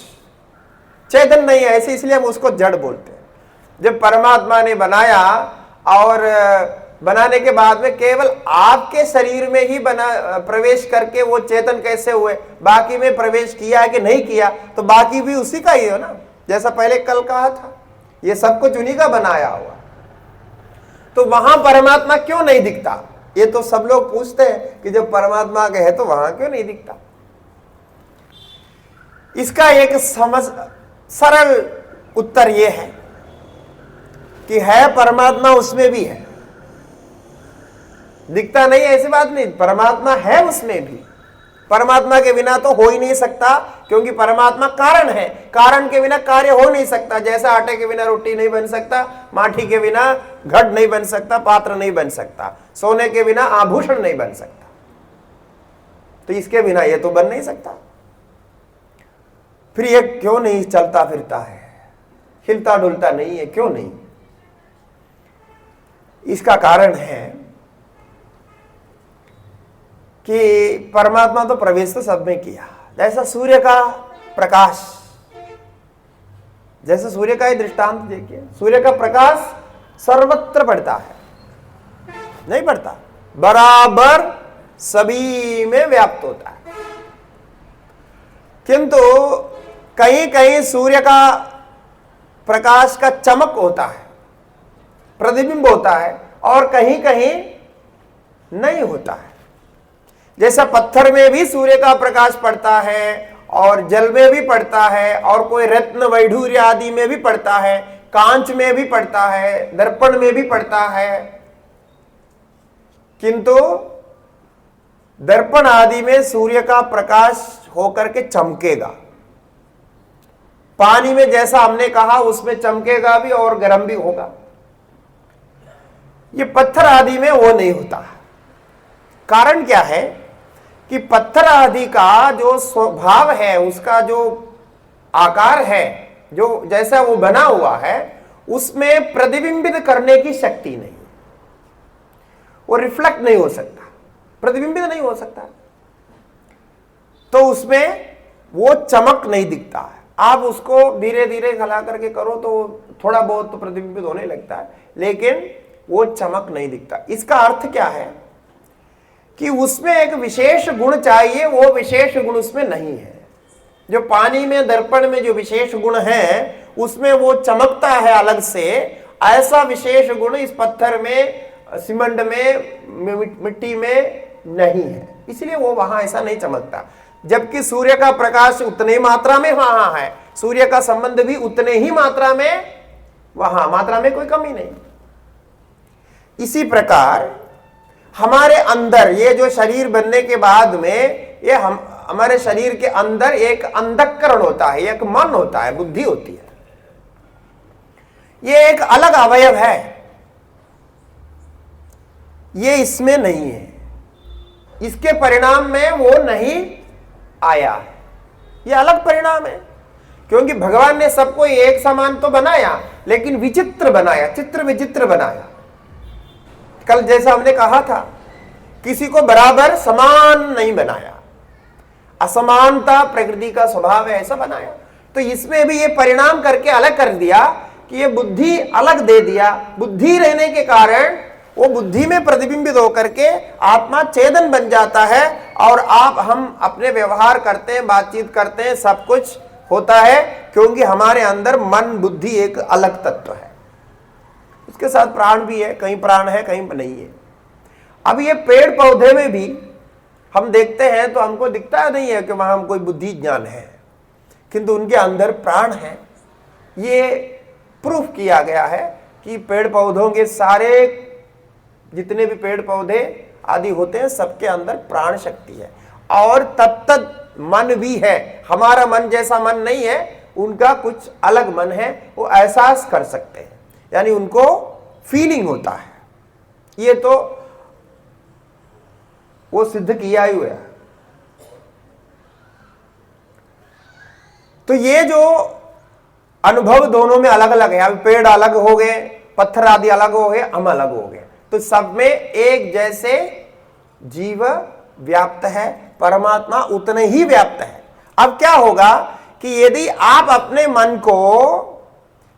चेतन नहीं है ऐसे, इसलिए हम उसको जड़ बोलते हैं। जब परमात्मा ने बनाया और बनाने के बाद में केवल आपके शरीर में ही प्रवेश करके वो चेतन कैसे हुए? बाकी में प्रवेश किया कि नहीं किया तो बाकी भी उसी का ही हो ना। जैसा पहले कल कहा था, ये सब कुछ उन्हीं का बनाया हुआ। तो वहां परमात्मा क्यों नहीं दिखता? ये तो सब लोग पूछते हैं कि जब परमात्मा के है तो वहां क्यों नहीं दिखता? इसका एक सरल उत्तर यह है कि है परमात्मा, उसमें भी है। दिखता नहीं ऐसी बात नहीं, परमात्मा है उसमें भी। परमात्मा के बिना तो हो ही नहीं सकता, क्योंकि परमात्मा कारण है। कारण के बिना कार्य हो नहीं सकता। जैसा आटे के बिना रोटी नहीं बन सकता, माटी के बिना घट नहीं बन सकता, पात्र नहीं बन सकता, सोने के बिना आभूषण नहीं बन सकता। तो इसके बिना ये तो बन नहीं सकता। फिर ये क्यों नहीं चलता फिरता है, हिलता डुलता नहीं है, क्यों नहीं? इसका कारण है कि परमात्मा तो प्रवेश तो सब में किया। जैसा सूर्य का प्रकाश, जैसे सूर्य का ही दृष्टांत देखिए, सूर्य का प्रकाश सर्वत्र पड़ता है, नहीं पड़ता, बराबर सभी में व्याप्त होता है। किंतु कहीं कहीं सूर्य का प्रकाश का चमक होता है, प्रतिबिंब होता है, और कहीं कहीं नहीं होता है। जैसा पत्थर में भी सूर्य का प्रकाश पड़ता है और जल में भी पड़ता है, और कोई रत्न वैढूर्य आदि में भी पड़ता है, कांच में भी पड़ता है, दर्पण में भी पड़ता है। किंतु दर्पण आदि में सूर्य का प्रकाश होकर के चमकेगा। पानी में जैसा हमने कहा उसमें चमकेगा भी और गर्म भी होगा। ये पत्थर आदि में वो नहीं होता। कारण क्या है कि पत्थर आदि का जो स्वभाव है, उसका जो आकार है, जो जैसा वो बना हुआ है, उसमें प्रतिबिंबित करने की शक्ति नहीं, वो रिफ्लेक्ट नहीं हो सकता, प्रतिबिंबित नहीं हो सकता, तो उसमें वो चमक नहीं दिखता है। आप उसको धीरे धीरे खला करके करो तो थोड़ा बहुत तो प्रतिबिंबित होने लगता है, लेकिन वो चमक नहीं दिखता। इसका अर्थ क्या है कि उसमें एक विशेष गुण चाहिए, वो विशेष गुण उसमें नहीं है। जो पानी में, दर्पण में जो विशेष गुण है उसमें वो चमकता है अलग से, ऐसा विशेष गुण इस पत्थर में, सीमेंट में, मिट्टी में नहीं है, इसलिए वो वहां ऐसा नहीं चमकता। जबकि सूर्य का प्रकाश उतने मात्रा में वहां है, सूर्य का संबंध भी उतने ही मात्रा में वहां, मात्रा में कोई कमी नहीं। इसी प्रकार हमारे अंदर ये जो शरीर बनने के बाद में ये हमारे शरीर के अंदर एक अंतःकरण होता है, एक मन होता है, बुद्धि होती है। ये एक अलग अवयव है, ये इसमें नहीं है, इसके परिणाम में वो नहीं आया है, ये अलग परिणाम है। क्योंकि भगवान ने सबको एक समान तो बनाया, लेकिन विचित्र बनाया, चित्र विचित्र बनाया। कल जैसा हमने कहा था, किसी को बराबर समान नहीं बनाया, असमानता प्रकृति का स्वभाव है, ऐसा बनाया। तो इसमें भी ये परिणाम करके अलग कर दिया कि ये बुद्धि अलग दे दिया। बुद्धि रहने के कारण वो बुद्धि में प्रतिबिंबित होकर के आत्मा चेतन बन जाता है, और हम अपने व्यवहार करते हैं, बातचीत करते हैं, सब कुछ होता है, क्योंकि हमारे अंदर मन बुद्धि एक अलग तत्व है। उसके साथ प्राण भी है, कहीं प्राण है कहीं नहीं है। अब ये पेड़ पौधे में भी हम देखते हैं तो हमको दिखता नहीं है कि वहां कोई बुद्धि ज्ञान है, किंतु उनके अंदर प्राण है। ये प्रूफ किया गया है कि पेड़ पौधों के सारे जितने भी पेड़ पौधे आदि होते हैं, सबके अंदर प्राण शक्ति है, और तत्त मन भी है। हमारा मन जैसा मन नहीं है, उनका कुछ अलग मन है, वो एहसास कर सकते हैं, यानी उनको फीलिंग होता है। ये तो वो सिद्ध किया ही हुआ है। तो ये जो अनुभव दोनों में अलग अलग है, अब पेड़ अलग हो गए, पत्थर आदि अलग हो गए, हम अलग हो गए, तो सब में एक जैसे जीव व्याप्त है, परमात्मा उतने ही व्याप्त है। अब क्या होगा कि यदि आप अपने मन को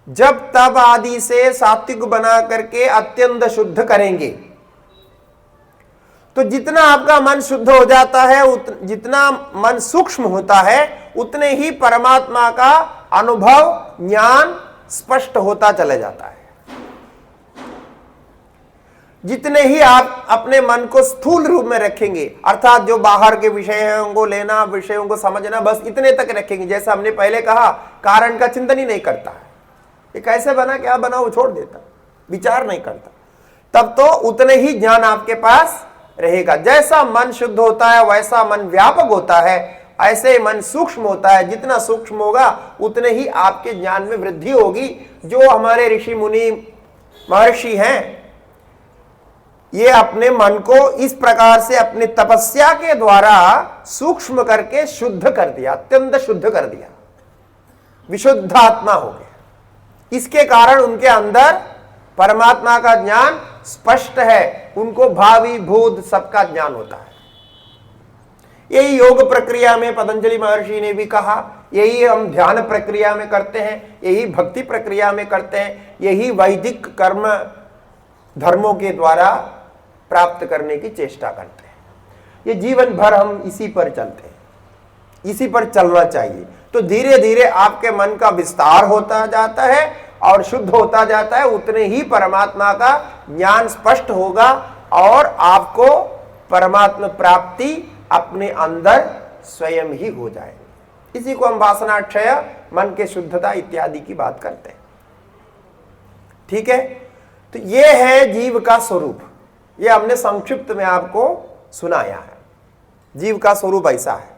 जब तब आदि से सात्विक बना करके अत्यंत शुद्ध करेंगे, तो जितना आपका मन शुद्ध हो जाता है, जितना मन सूक्ष्म होता है, उतने ही परमात्मा का अनुभव ज्ञान स्पष्ट होता चला जाता है। जितने ही आप अपने मन को स्थूल रूप में रखेंगे, अर्थात जो बाहर के विषयों को लेना, विषयों को समझना, बस इतने तक रखेंगे, जैसा हमने पहले कहा, कारण का चिंतन ही नहीं करता है, ये कैसे बना क्या बना वो छोड़ देता, विचार नहीं करता, तब तो उतने ही ज्ञान आपके पास रहेगा। जैसा मन शुद्ध होता है वैसा मन व्यापक होता है, ऐसे मन सूक्ष्म होता है। जितना सूक्ष्म होगा उतने ही आपके ज्ञान में वृद्धि होगी। जो हमारे ऋषि मुनि महर्षि हैं, ये अपने मन को इस प्रकार से अपनी तपस्या के द्वारा सूक्ष्म करके शुद्ध कर दिया, अत्यंत शुद्ध कर दिया, विशुद्ध आत्मा हो गया। इसके कारण उनके अंदर परमात्मा का ज्ञान स्पष्ट है, उनको भावी भूत सबका ज्ञान होता है। यही योग प्रक्रिया में पतंजलि महर्षि ने भी कहा, यही हम ध्यान प्रक्रिया में करते हैं, यही भक्ति प्रक्रिया में करते हैं, यही वैदिक कर्म धर्मों के द्वारा प्राप्त करने की चेष्टा करते हैं। ये जीवन भर हम इसी पर चलते हैं, इसी पर चलना चाहिए। तो धीरे धीरे आपके मन का विस्तार होता जाता है और शुद्ध होता जाता है, उतने ही परमात्मा का ज्ञान स्पष्ट होगा और आपको परमात्मा प्राप्ति अपने अंदर स्वयं ही हो जाएगी। इसी को हम वासनाक्षय, मन के शुद्धता इत्यादि की बात करते हैं। ठीक है, तो ये है जीव का स्वरूप। ये हमने संक्षिप्त में आपको सुनाया है। जीव का स्वरूप ऐसा है।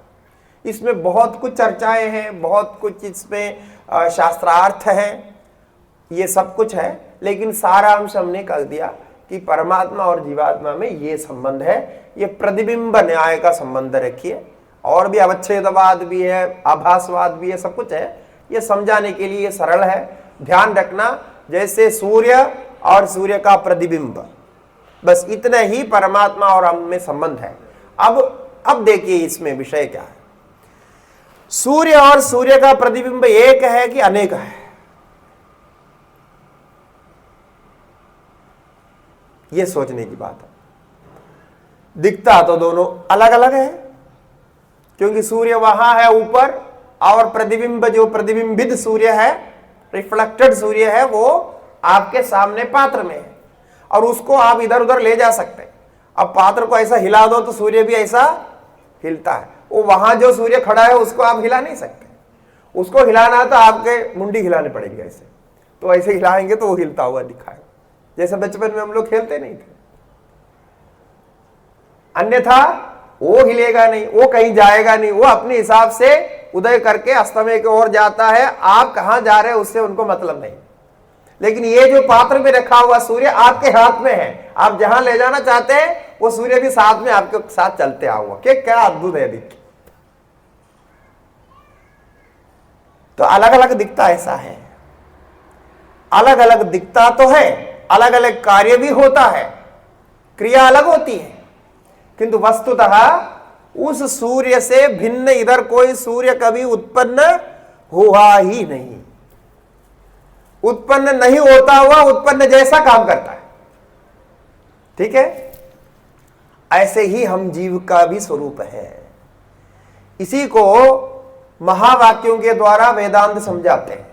इसमें बहुत कुछ चर्चाएं हैं, बहुत कुछ इसमें शास्त्रार्थ हैं, ये सब कुछ है, लेकिन सारा अंश हमने कर दिया कि परमात्मा और जीवात्मा में ये संबंध है। ये प्रतिबिंब न्याय का संबंध रखिए, और भी अवच्छेदवाद भी है, आभासवाद भी है, सब कुछ है। ये समझाने के लिए सरल है। ध्यान रखना, जैसे सूर्य और सूर्य का प्रतिबिंब, बस इतना ही परमात्मा और हम में संबंध है। अब देखिए इसमें विषय क्या है। सूर्य और सूर्य का प्रतिबिंब एक है कि अनेक है? यह सोचने की बात है। दिखता तो दोनों अलग अलग है, क्योंकि सूर्य वहां है ऊपर, और प्रतिबिंब जो प्रतिबिंबित सूर्य है, रिफ्लेक्टेड सूर्य है, वो आपके सामने पात्र में है, और उसको आप इधर उधर ले जा सकते हैं। अब पात्र को ऐसा हिला दो तो सूर्य भी ऐसा हिलता है। वो वहां जो सूर्य खड़ा है उसको आप हिला नहीं सकते, उसको हिलाना तो आपके मुंडी हिलाने पड़ेगी ऐसे, तो ऐसे हिलाएंगे तो वो हिलता हुआ दिखाएगा, जैसे बचपन में हम लोग खेलते नहीं थे। अन्यथा वो हिलेगा नहीं, वो कहीं जाएगा नहीं, वो अपने हिसाब से उदय करके अस्तमय की ओर जाता है। आप कहां जा रहे हैं उससे उनको मतलब नहीं। लेकिन ये जो पात्र में रखा हुआ सूर्य आपके हाथ में है, आप जहां ले जाना चाहते हैं वो सूर्य भी साथ में आपके साथ चलते हुआ। क्या अद्भुत है देखिए। तो अलग अलग दिखता ऐसा है, अलग अलग दिखता तो है, अलग अलग कार्य भी होता है, क्रिया अलग होती है, किंतु वस्तुतः उस सूर्य से भिन्न इधर कोई सूर्य कभी उत्पन्न हुआ ही नहीं। उत्पन्न नहीं होता हुआ उत्पन्न जैसा काम करता है। ठीक है, ऐसे ही हम जीव का भी स्वरूप है। इसी को महावाक्यों के द्वारा वेदांत समझाते हैं।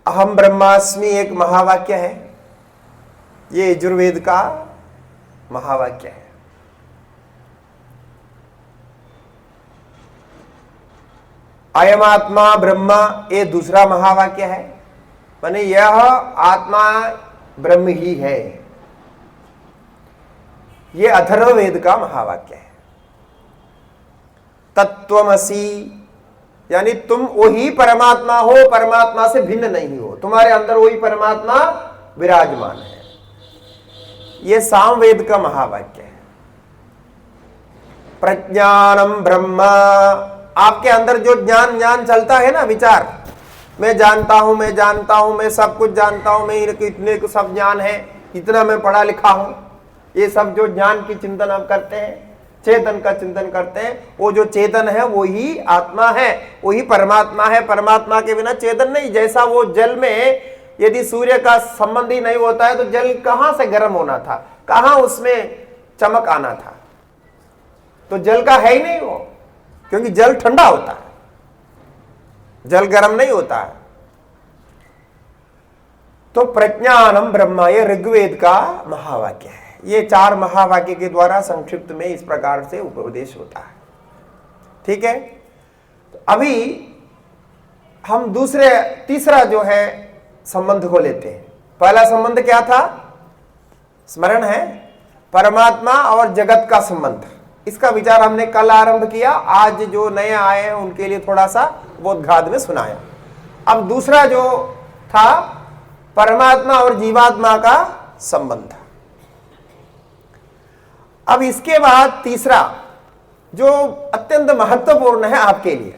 अहम ब्रह्मास्मि एक महावाक्य है, ये यजुर्वेद का महावाक्य है। अयम आत्मा ब्रह्मा ये दूसरा महावाक्य है, माने यह आत्मा ब्रह्म ही है, ये अथर्ववेद का महावाक्य है। तत्त्वमसि यानी तुम वही परमात्मा हो, परमात्मा से भिन्न नहीं हो, तुम्हारे अंदर वही परमात्मा विराजमान है, ये सामवेद का महावाक्य है। प्रज्ञानम ब्रह्म, आपके अंदर जो ज्ञान चलता है ना, विचार, मैं जानता हूं, मैं जानता हूं, मैं सब कुछ जानता हूं, मैं इतने को सब ज्ञान है, इतना मैं पढ़ा लिखा हूं, ये सब जो ज्ञान की चिंतन आप करते हैं, चेतन का चिंतन करते हैं, वो जो चेतन है वही आत्मा है, वही परमात्मा है। परमात्मा के बिना चेतन नहीं। जैसा वो जल में यदि सूर्य का संबंध ही नहीं होता है तो जल कहां से गर्म होना था, कहां उसमें चमक आना था? तो जल का है ही नहीं वो, क्योंकि जल ठंडा होता है, जल गर्म नहीं होता है। तो प्रज्ञानम ब्रह्म ये ऋग्वेद का महावाक्य है। ये 4 महावाक्य के द्वारा संक्षिप्त में इस प्रकार से उपदेश होता है। ठीक है, तो अभी हम तीसरा जो है संबंध को लेते हैं। पहला संबंध क्या था, स्मरण है? परमात्मा और जगत का संबंध। इसका विचार हमने कल आरंभ किया, आज जो नए आए हैं उनके लिए थोड़ा सा बोधघात में सुनाया। अब दूसरा जो था परमात्मा और जीवात्मा का संबंध। अब इसके बाद तीसरा जो अत्यंत महत्वपूर्ण है आपके लिए,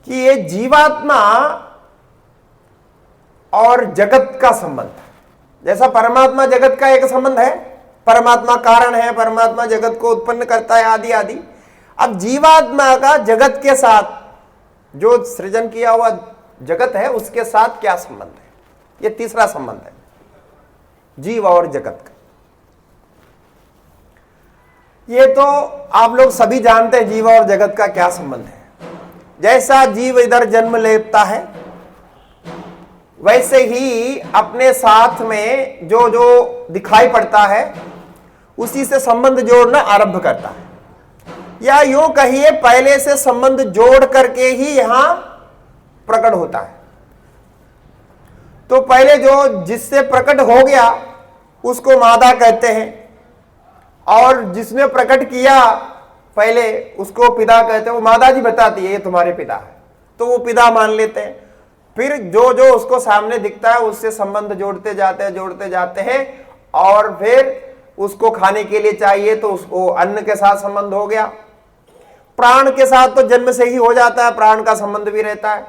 कि ये जीवात्मा और जगत का संबंध। जैसा परमात्मा जगत का एक संबंध है, परमात्मा कारण है, परमात्मा जगत को उत्पन्न करता है, आदि आदि। अब जीवात्मा का जगत के साथ, जो सृजन किया हुआ जगत है उसके साथ क्या संबंध है, ये तीसरा संबंध है जीव और जगत का। ये तो आप लोग सभी जानते हैं जीव और जगत का क्या संबंध है। जैसा जीव इधर जन्म लेता है वैसे ही अपने साथ में जो जो दिखाई पड़ता है उसी से संबंध जोड़ना आरंभ करता है, या यूं कहिए पहले से संबंध जोड़ करके ही यहां प्रकट होता है। तो पहले जो जिससे प्रकट हो गया उसको मादा कहते हैं, और जिसने प्रकट किया पहले उसको पिता कहते हैं। वो मादा जी बताती है ये तुम्हारे पिता है, तो वो पिता मान लेते हैं। फिर जो जो उसको सामने दिखता है उससे संबंध जोड़ते जाते हैं, और फिर उसको खाने के लिए चाहिए तो उसको अन्न के साथ संबंध हो गया। प्राण के साथ तो जन्म से ही हो जाता है, प्राण का संबंध भी रहता है,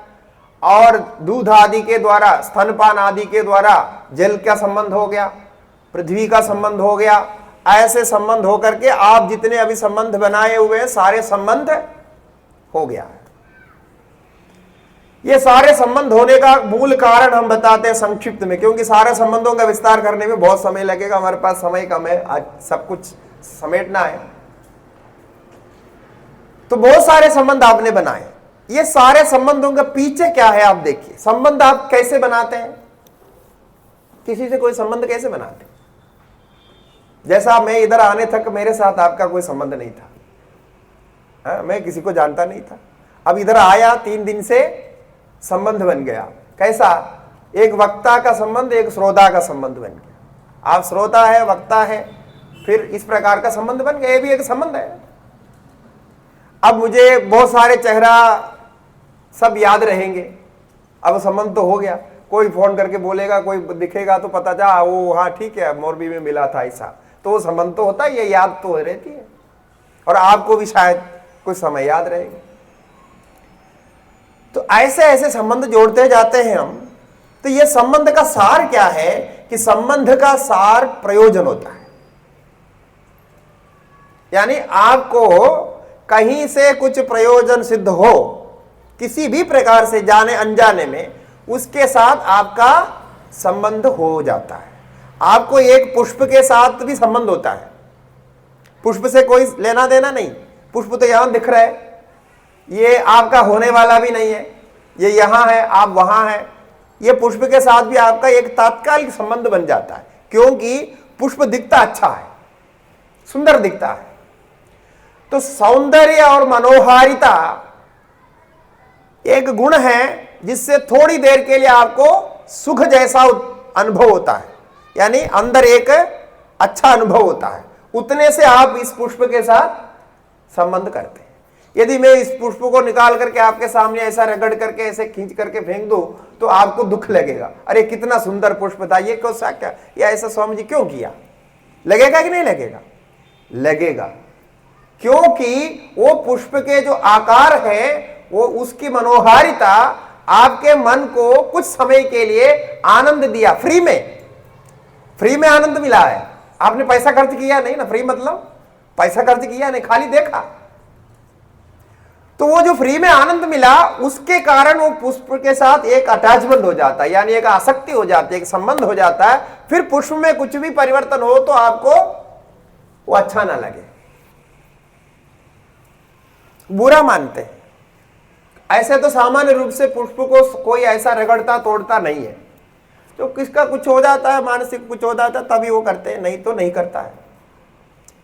और दूध आदि के द्वारा, स्तनपान आदि के द्वारा जल का संबंध हो गया, पृथ्वी का संबंध हो गया। ऐसे संबंध होकर के आप जितने अभी संबंध बनाए हुए हैं सारे संबंध हो गया है। ये सारे संबंध होने का मूल कारण हम बताते हैं संक्षिप्त में, क्योंकि सारे संबंधों का विस्तार करने में बहुत समय लगेगा, हमारे पास समय कम है, आज सब कुछ समेटना है। तो बहुत सारे संबंध आपने बनाए। ये सारे संबंधों के पीछे क्या है आप देखिए। संबंध आप कैसे बनाते हैं, किसी से कोई संबंध कैसे बनाते हैं? जैसा मैं इधर आने तक मेरे साथ आपका कोई संबंध नहीं था, मैं किसी को जानता नहीं था। अब इधर आया 3 दिन से संबंध बन गया। कैसा? एक वक्ता का संबंध, एक श्रोता का संबंध बन गया। आप श्रोता है, वक्ता है, फिर इस प्रकार का संबंध बन गया, ये भी एक संबंध है। अब मुझे बहुत सारे चेहरा सब याद रहेंगे, अब संबंध तो हो गया। कोई फोन करके बोलेगा, कोई दिखेगा तो पता चला वो हाँ ठीक है मोरबी में मिला था ऐसा, तो वो संबंध तो होता है, ये याद तो रहती है। और आपको भी शायद कुछ समय याद रहेगा। तो ऐसे ऐसे संबंध जोड़ते जाते हैं हम। तो ये संबंध का सार क्या है कि संबंध का सार प्रयोजन होता है। यानी आपको कहीं से कुछ प्रयोजन सिद्ध हो, किसी भी प्रकार से जाने अनजाने में, उसके साथ आपका संबंध हो जाता है। आपको एक पुष्प के साथ भी संबंध होता है। पुष्प से कोई लेना देना नहीं, पुष्प तो यहां दिख रहा है, ये आपका होने वाला भी नहीं है, ये यहां है, आप वहां हैं। ये पुष्प के साथ भी आपका एक तात्कालिक संबंध बन जाता है, क्योंकि पुष्प दिखता अच्छा है, सुंदर दिखता है। तो सौंदर्य और मनोहारिता एक गुण है जिससे थोड़ी देर के लिए आपको सुख जैसा अनुभव होता है, यानी अंदर एक अच्छा अनुभव होता है। उतने से आप इस पुष्प के साथ संबंध करते हैं। यदि मैं इस पुष्प को निकाल करके आपके सामने ऐसा रगड़ करके ऐसे खींच करके फेंक दूं तो आपको दुख लगेगा, अरे कितना सुंदर पुष्प था, ये क्यों सा क्या, या ऐसा स्वामी जी क्यों किया, लगेगा कि नहीं लगेगा? लगेगा, क्योंकि वो पुष्प के जो आकार है, वो उसकी मनोहारिता आपके मन को कुछ समय के लिए आनंद दिया। फ्री में आनंद मिला है, आपने पैसा खर्च किया नहीं ना। फ्री मतलब पैसा खर्च किया नहीं, खाली देखा। तो वो जो फ्री में आनंद मिला, उसके कारण वो पुष्प के साथ एक अटैचमेंट हो जाता है, यानी एक आसक्ति हो जाती है, एक संबंध हो जाता है। फिर पुष्प में कुछ भी परिवर्तन हो तो आपको वो अच्छा ना लगे, बुरा मानते हैं। ऐसे तो सामान्य रूप से पुष्प को कोई ऐसा रगड़ता तोड़ता नहीं है। तो किसका कुछ हो जाता है, मानसिक कुछ हो जाता है, तभी वो करते हैं, नहीं तो नहीं करता है।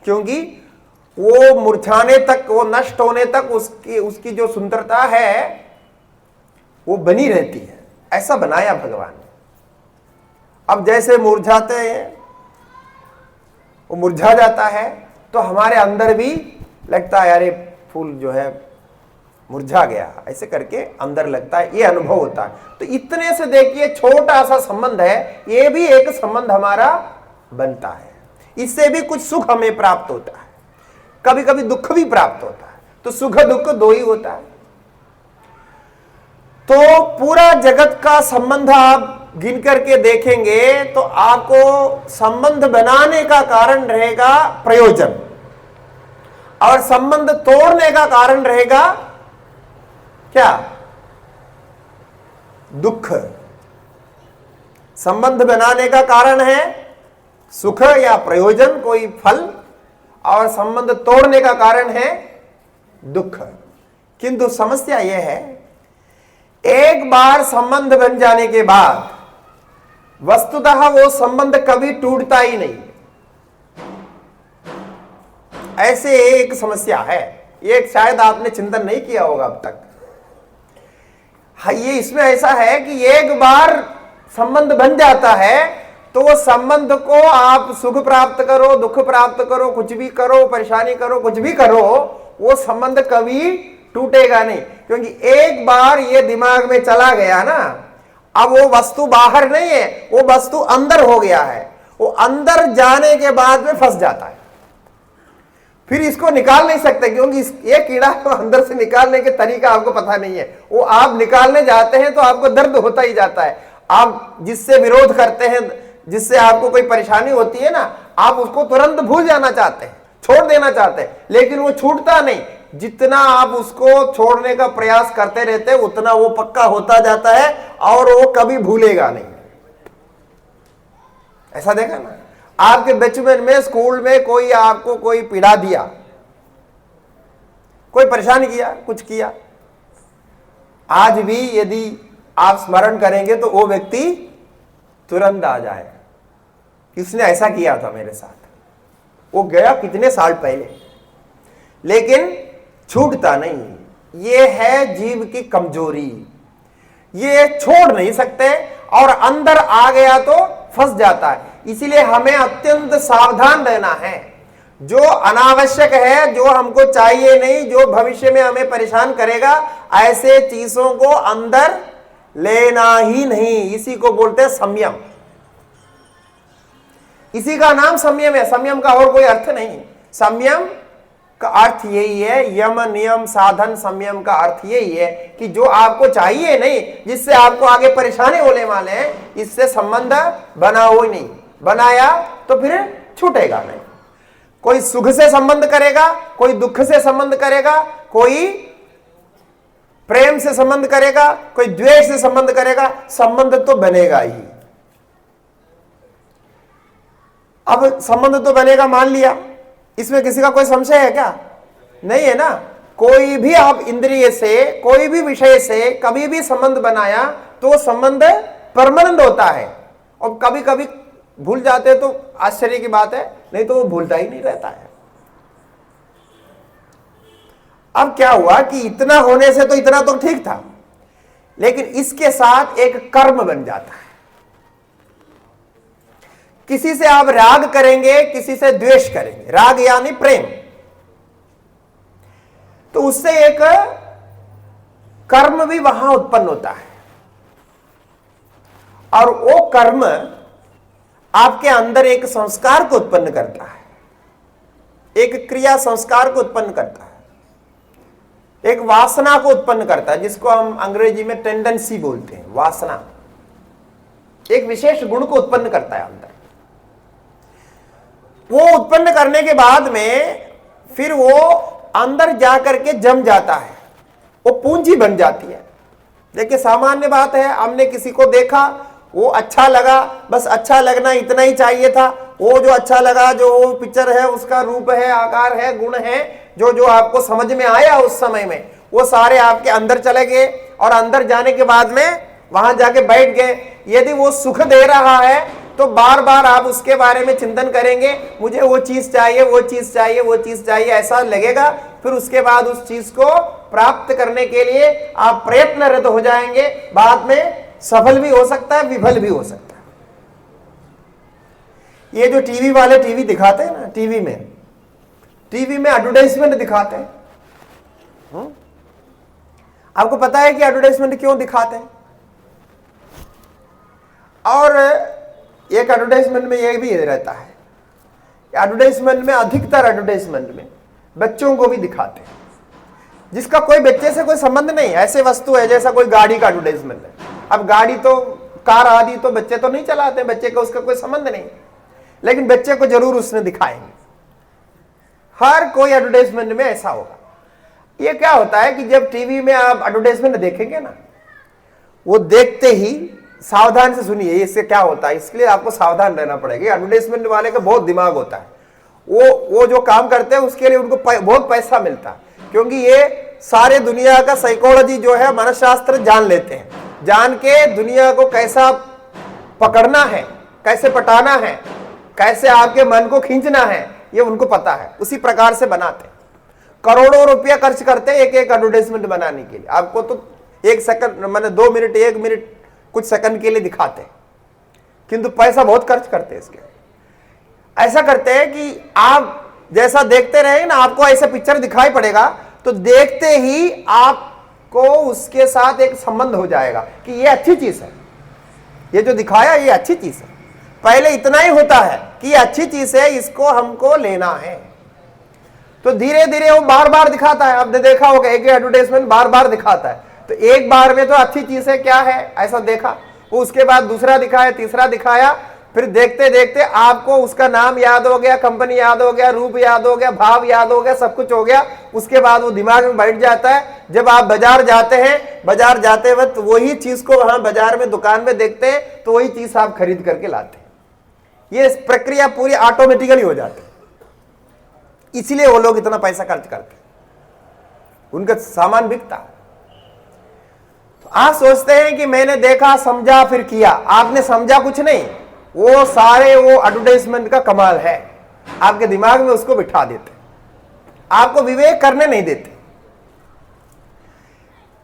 क्योंकि वो मुरझाने तक, वो नष्ट होने तक उसकी जो सुंदरता है वो बनी रहती है। ऐसा बनाया भगवान ने। अब जैसे मुरझाते हैं, वो मुरझा जाता है, तो हमारे अंदर भी लगता है अरे फूल जो है मुरझा गया, ऐसे करके अंदर लगता है, ये अनुभव होता है। तो इतने से देखिए छोटा सा संबंध है, ये भी एक संबंध हमारा बनता है। इससे भी कुछ सुख हमें प्राप्त होता है, कभी कभी दुख भी प्राप्त होता है। तो सुख दुख दो ही होता है। तो पूरा जगत का संबंध आप गिन करके देखेंगे तो आपको संबंध बनाने का कारण रहेगा प्रयोजन, और संबंध तोड़ने का कारण रहेगा क्या? दुख। संबंध बनाने का कारण है सुख या प्रयोजन, कोई फल, और संबंध तोड़ने का कारण है दुख। किंतु समस्या यह है, एक बार संबंध बन जाने के बाद वस्तुतः वो संबंध कभी टूटता ही नहीं। ऐसे एक समस्या है, ये शायद आपने चिंतन नहीं किया होगा अब तक। ये इसमें ऐसा है कि एक बार संबंध बन जाता है तो वो संबंध को आप सुख प्राप्त करो, दुख प्राप्त करो, कुछ भी करो, परेशानी करो, कुछ भी करो, वो संबंध कभी टूटेगा नहीं। क्योंकि एक बार ये दिमाग में चला गया ना, अब वो वस्तु बाहर नहीं है, वो वस्तु अंदर हो गया है। वो अंदर जाने के बाद में फंस जाता है, फिर इसको निकाल नहीं सकते, क्योंकि ये कीड़ा को अंदर से निकालने के तरीका आपको पता नहीं है। वो आप निकालने जाते हैं तो आपको दर्द होता ही जाता है। आप जिससे विरोध करते हैं, जिससे आपको कोई परेशानी होती है ना, आप उसको तुरंत भूल जाना चाहते हैं, छोड़ देना चाहते हैं, लेकिन वो छूटता नहीं। जितना आप उसको छोड़ने का प्रयास करते रहते हैं, उतना वो पक्का होता जाता है और वो कभी भूलेगा नहीं। ऐसा देखा ना, आपके बचपन में स्कूल में कोई आपको कोई पीड़ा दिया, कोई परेशान किया, कुछ किया, आज भी यदि आप स्मरण करेंगे तो वो व्यक्ति तुरंत आ जाए, किसने ऐसा किया था मेरे साथ, वो गया कितने साल पहले, लेकिन छूटता नहीं। ये है जीव की कमजोरी, ये छोड़ नहीं सकते, और अंदर आ गया तो फंस जाता है। इसीलिए हमें अत्यंत सावधान रहना है। जो अनावश्यक है, जो हमको चाहिए नहीं, जो भविष्य में हमें परेशान करेगा, ऐसे चीजों को अंदर लेना ही नहीं। इसी को बोलते हैं संयम। इसी का नाम संयम है। संयम का और कोई अर्थ नहीं। संयम का अर्थ यही है, यम नियम साधन संयम का अर्थ यही है कि जो आपको चाहिए नहीं, जिससे आपको आगे परेशानी होने वाले हैं, इससे संबंध बनाओ ही नहीं। बनाया तो फिर छूटेगा नहीं। कोई सुख से संबंध करेगा, कोई दुख से संबंध करेगा, कोई प्रेम से संबंध करेगा, कोई द्वेष से संबंध करेगा, संबंध तो बनेगा ही। अब संबंध तो बनेगा मान लिया, इसमें किसी का कोई संशय है क्या? नहीं है ना। कोई भी आप इंद्रिय से, कोई भी विषय से कभी भी संबंध बनाया तो संबंध परमानेंट होता है। और कभी कभी भूल जाते तो आश्चर्य की बात है, नहीं तो वो भूलता ही नहीं रहता है। अब क्या हुआ कि इतना होने से तो इतना तो ठीक था, लेकिन इसके साथ एक कर्म बन जाता है। किसी से आप राग करेंगे, किसी से द्वेष करेंगे, राग यानी प्रेम, तो उससे एक कर्म भी वहां उत्पन्न होता है। और वो कर्म आपके अंदर एक संस्कार को उत्पन्न करता है, एक क्रिया संस्कार को उत्पन्न करता है, एक वासना को उत्पन्न करता है, जिसको हम अंग्रेजी में टेंडेंसी बोलते हैं। वासना एक विशेष गुण को उत्पन्न करता है अंदर। वो उत्पन्न करने के बाद में फिर वो अंदर जाकर के जम जाता है, वो पूंजी बन जाती है। देखिए सामान्य बात है, हमने किसी को देखा, वो अच्छा लगा, बस अच्छा लगना इतना ही चाहिए था। वो जो अच्छा लगा, जो वो पिक्चर है, उसका रूप है, आकार है, गुण है, जो जो आपको समझ में आया उस समय में, वो सारे आपके अंदर चले गए। और अंदर जाने के बाद में वहां जाके बैठ गए। यदि वो सुख दे रहा है तो बार बार आप उसके बारे में चिंतन करेंगे, मुझे वो चीज चाहिए, वो चीज चाहिए, वो चीज चाहिए, ऐसा लगेगा। फिर उसके बाद उस चीज को प्राप्त करने के लिए आप प्रयत्नरत हो जाएंगे। बाद में सफल भी हो सकता है, विफल भी हो सकता है। ये जो टीवी वाले टीवी दिखाते हैं ना, टीवी में एडवर्टाइजमेंट दिखाते हैं। आपको पता है कि एडवर्टाइजमेंट क्यों दिखाते हैं? और एक एडवर्टाइजमेंट में यह भी रहता है, एडवर्टाइजमेंट में, अधिकतर एडवर्टाइजमेंट में बच्चों को भी दिखाते हैं, जिसका कोई बच्चे से कोई संबंध नहीं। ऐसे वस्तु है जैसा कोई गाड़ी का एडवर्टाइजमेंट है। अब गाड़ी तो, कार आदि तो बच्चे तो नहीं चलाते, बच्चे का उसका कोई संबंध नहीं, लेकिन बच्चे को जरूर उसने दिखाएंगे। हर कोई एडवर्टाइजमेंट में ऐसा होगा। ये क्या होता है कि जब टीवी में आप एडवर्टाइजमेंट देखेंगे ना, वो देखते ही सावधान से सुनिए, इससे क्या होता है, इसके लिए आपको सावधान रहना पड़ेगा। एडवर्टाइजमेंट वाले का बहुत दिमाग होता है। वो जो काम करते हैं उसके लिए उनको बहुत पैसा मिलता है, क्योंकि ये सारे दुनिया का साइकोलॉजी जो है, मनोशास्त्र जान लेते हैं। जान के दुनिया को कैसा पकड़ना है, कैसे पटाना है, कैसे आपके मन को खींचना है, ये उनको पता है। उसी प्रकार से बनाते हैं। करोड़ों रुपया खर्च करते हैं एक एक एडवर्टाइजमेंट बनाने के लिए। आपको तो 1 सेकंड, मैंने 2 मिनट, 1 मिनट कुछ सेकंड के लिए दिखाते हैं, किंतु पैसा बहुत खर्च करते हैं इसके। ऐसा करते हैं कि आप जैसा देखते रहे ना, आपको ऐसा पिक्चर दिखाई पड़ेगा, तो देखते ही आपको उसके साथ एक संबंध हो जाएगा कि ये अच्छी चीज है, ये जो दिखाया ये अच्छी चीज है। पहले इतना ही होता है कि ये अच्छी चीज है, इसको हमको लेना है। तो धीरे धीरे वो बार बार दिखाता है। आपने देखा होगा एक एडवर्टाइजमेंट बार बार दिखाता है, तो एक बार में तो अच्छी चीज है, क्या है ऐसा देखा, वो उसके बाद दूसरा दिखाया, तीसरा दिखाया, फिर देखते देखते आपको उसका नाम याद हो गया, कंपनी याद हो गया, रूप याद हो गया, भाव याद हो गया, सब कुछ हो गया। उसके बाद वो दिमाग में बैठ जाता है। जब आप बाजार जाते हैं, बाजार जाते वक्त वही चीज को वहां बाजार में दुकान में देखते हैं, तो वही चीज आप खरीद करके लाते हैं। ये प्रक्रिया पूरी ऑटोमेटिकली हो जाती है। इसलिए वो लोग इतना पैसा खर्च करते हैं, उनका सामान बिकता। तो आप सोचते हैं कि मैंने देखा, समझा, फिर किया। आपने समझा कुछ नहीं, वो सारे वो एडवर्टाइजमेंट का कमाल है। आपके दिमाग में उसको बिठा देते, आपको विवेक करने नहीं देते।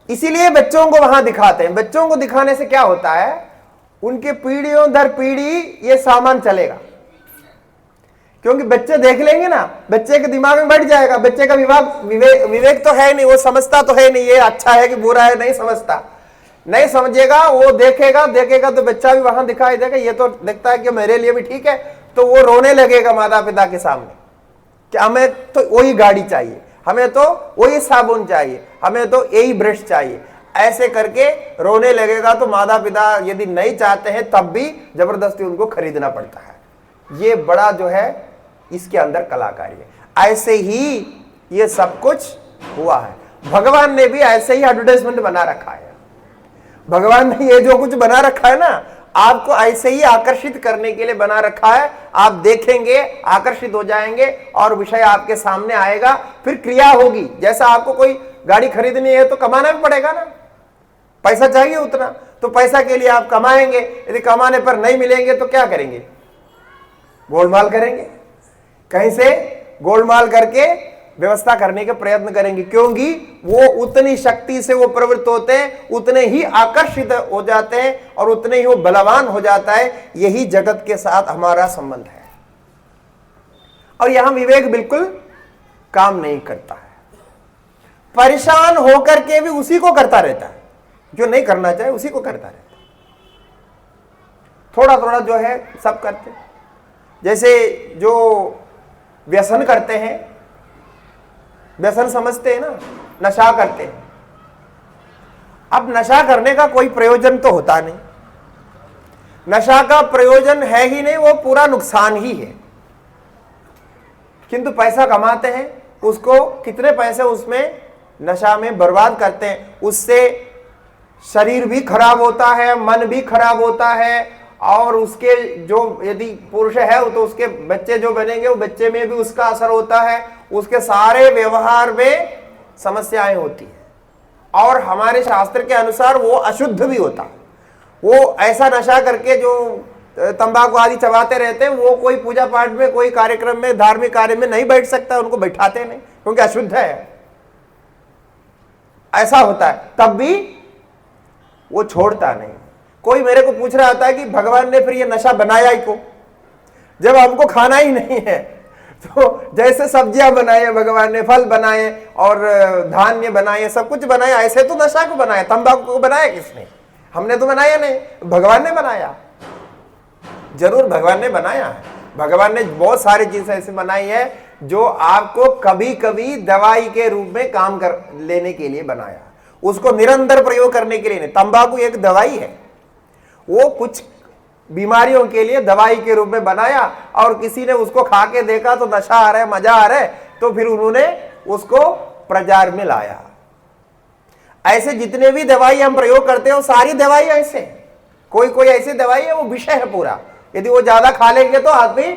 इसीलिए बच्चों को वहां दिखाते हैं। बच्चों को दिखाने से क्या होता है, उनके पीढ़ियों दर पीढ़ी ये सामान चलेगा। क्योंकि बच्चे देख लेंगे ना, बच्चे के दिमाग में बैठ जाएगा। बच्चे का विवेक तो है नहीं, वो समझता तो है नहीं ये अच्छा है कि बुरा है, नहीं समझता, नहीं समझेगा। वो देखेगा तो बच्चा भी वहां दिखाई देगा, ये तो देखता है कि मेरे लिए भी ठीक है, तो वो रोने लगेगा माता पिता के सामने कि हमें तो वही गाड़ी चाहिए, हमें तो वही साबुन चाहिए, हमें तो यही ब्रश चाहिए। ऐसे करके रोने लगेगा तो माता पिता यदि नहीं चाहते हैं तब भी जबरदस्ती उनको खरीदना पड़ता है। ये बड़ा जो है इसके अंदर कलाकारी है। ऐसे ही ये सब कुछ हुआ है। भगवान ने भी ऐसे ही एडवर्टाइजमेंट बना रखा है। भगवान ने ये जो कुछ बना रखा है ना, आपको ऐसे ही आकर्षित करने के लिए बना रखा है। आप देखेंगे, आकर्षित हो जाएंगे और विषय आपके सामने आएगा, फिर क्रिया होगी। जैसा आपको कोई गाड़ी खरीदनी है तो कमाना भी पड़ेगा ना, पैसा चाहिए उतना, तो पैसा के लिए आप कमाएंगे। यदि कमाने पर नहीं मिलेंगे तो क्या करेंगे? गोलमाल करेंगे, कहीं से गोलमाल करके व्यवस्था करने के प्रयत्न करेंगे, क्योंकि वो उतनी शक्ति से वो प्रवृत्त होते हैं, उतने ही आकर्षित हो जाते हैं और उतने ही वो बलवान हो जाता है। यही जगत के साथ हमारा संबंध है। और यहां विवेक बिल्कुल काम नहीं करता है, परेशान होकर के भी उसी को करता रहता है, जो नहीं करना चाहे उसी को करता रहता है। थोड़ा थोड़ा जो है सब करते, जैसे जो व्यसन करते हैं, व्यसन समझते हैं ना, नशा करते हैं। अब नशा करने का कोई प्रयोजन तो होता नहीं, नशा का प्रयोजन है ही नहीं, वो पूरा नुकसान ही है। किंतु पैसा कमाते हैं, उसको कितने पैसे उसमें नशा में बर्बाद करते हैं। उससे शरीर भी खराब होता है, मन भी खराब होता है, और उसके जो यदि पुरुष है तो उसके बच्चे जो बनेंगे वो बच्चे में भी उसका असर होता है, उसके सारे व्यवहार में समस्याएं होती हैं। और हमारे शास्त्र के अनुसार वो अशुद्ध भी होता है। वो ऐसा नशा करके जो तंबाकू आदि चबाते रहते हैं, वो कोई पूजा पाठ में, कोई कार्यक्रम में, धार्मिक कार्य में नहीं बैठ सकता, उनको बैठाते नहीं, क्योंकि अशुद्ध है। ऐसा होता है, तब भी वो छोड़ता नहीं। कोई मेरे को पूछ रहा था कि भगवान ने फिर ये नशा बनाया ही को, जब हमको खाना ही नहीं है। तो जैसे सब्जियां बनाए भगवान ने, फल बनाए और धान्य बनाए, सब कुछ बनाया, ऐसे तो नशा को बनाया। तंबाकू को बनाया किसने? हमने तो बनाया नहीं, भगवान ने बनाया। जरूर भगवान ने बनाया है। भगवान ने बहुत सारी चीजें ऐसे बनाई है जो आपको कभी कभी दवाई के रूप में काम कर लेने के लिए बनाया, उसको निरंतर प्रयोग करने के लिए नहीं। तंबाकू एक दवाई है, वो कुछ बीमारियों के लिए दवाई के रूप में बनाया, और किसी ने उसको खा के देखा तो नशा आ रहा है, मजा आ रहा है, तो फिर उन्होंने उसको प्रचार में लाया। ऐसे जितने भी दवाई हम प्रयोग करते हैं वो सारी दवाई ऐसे, कोई कोई ऐसी दवाई है वो विषय है पूरा, यदि वो ज्यादा खा लेंगे तो आदमी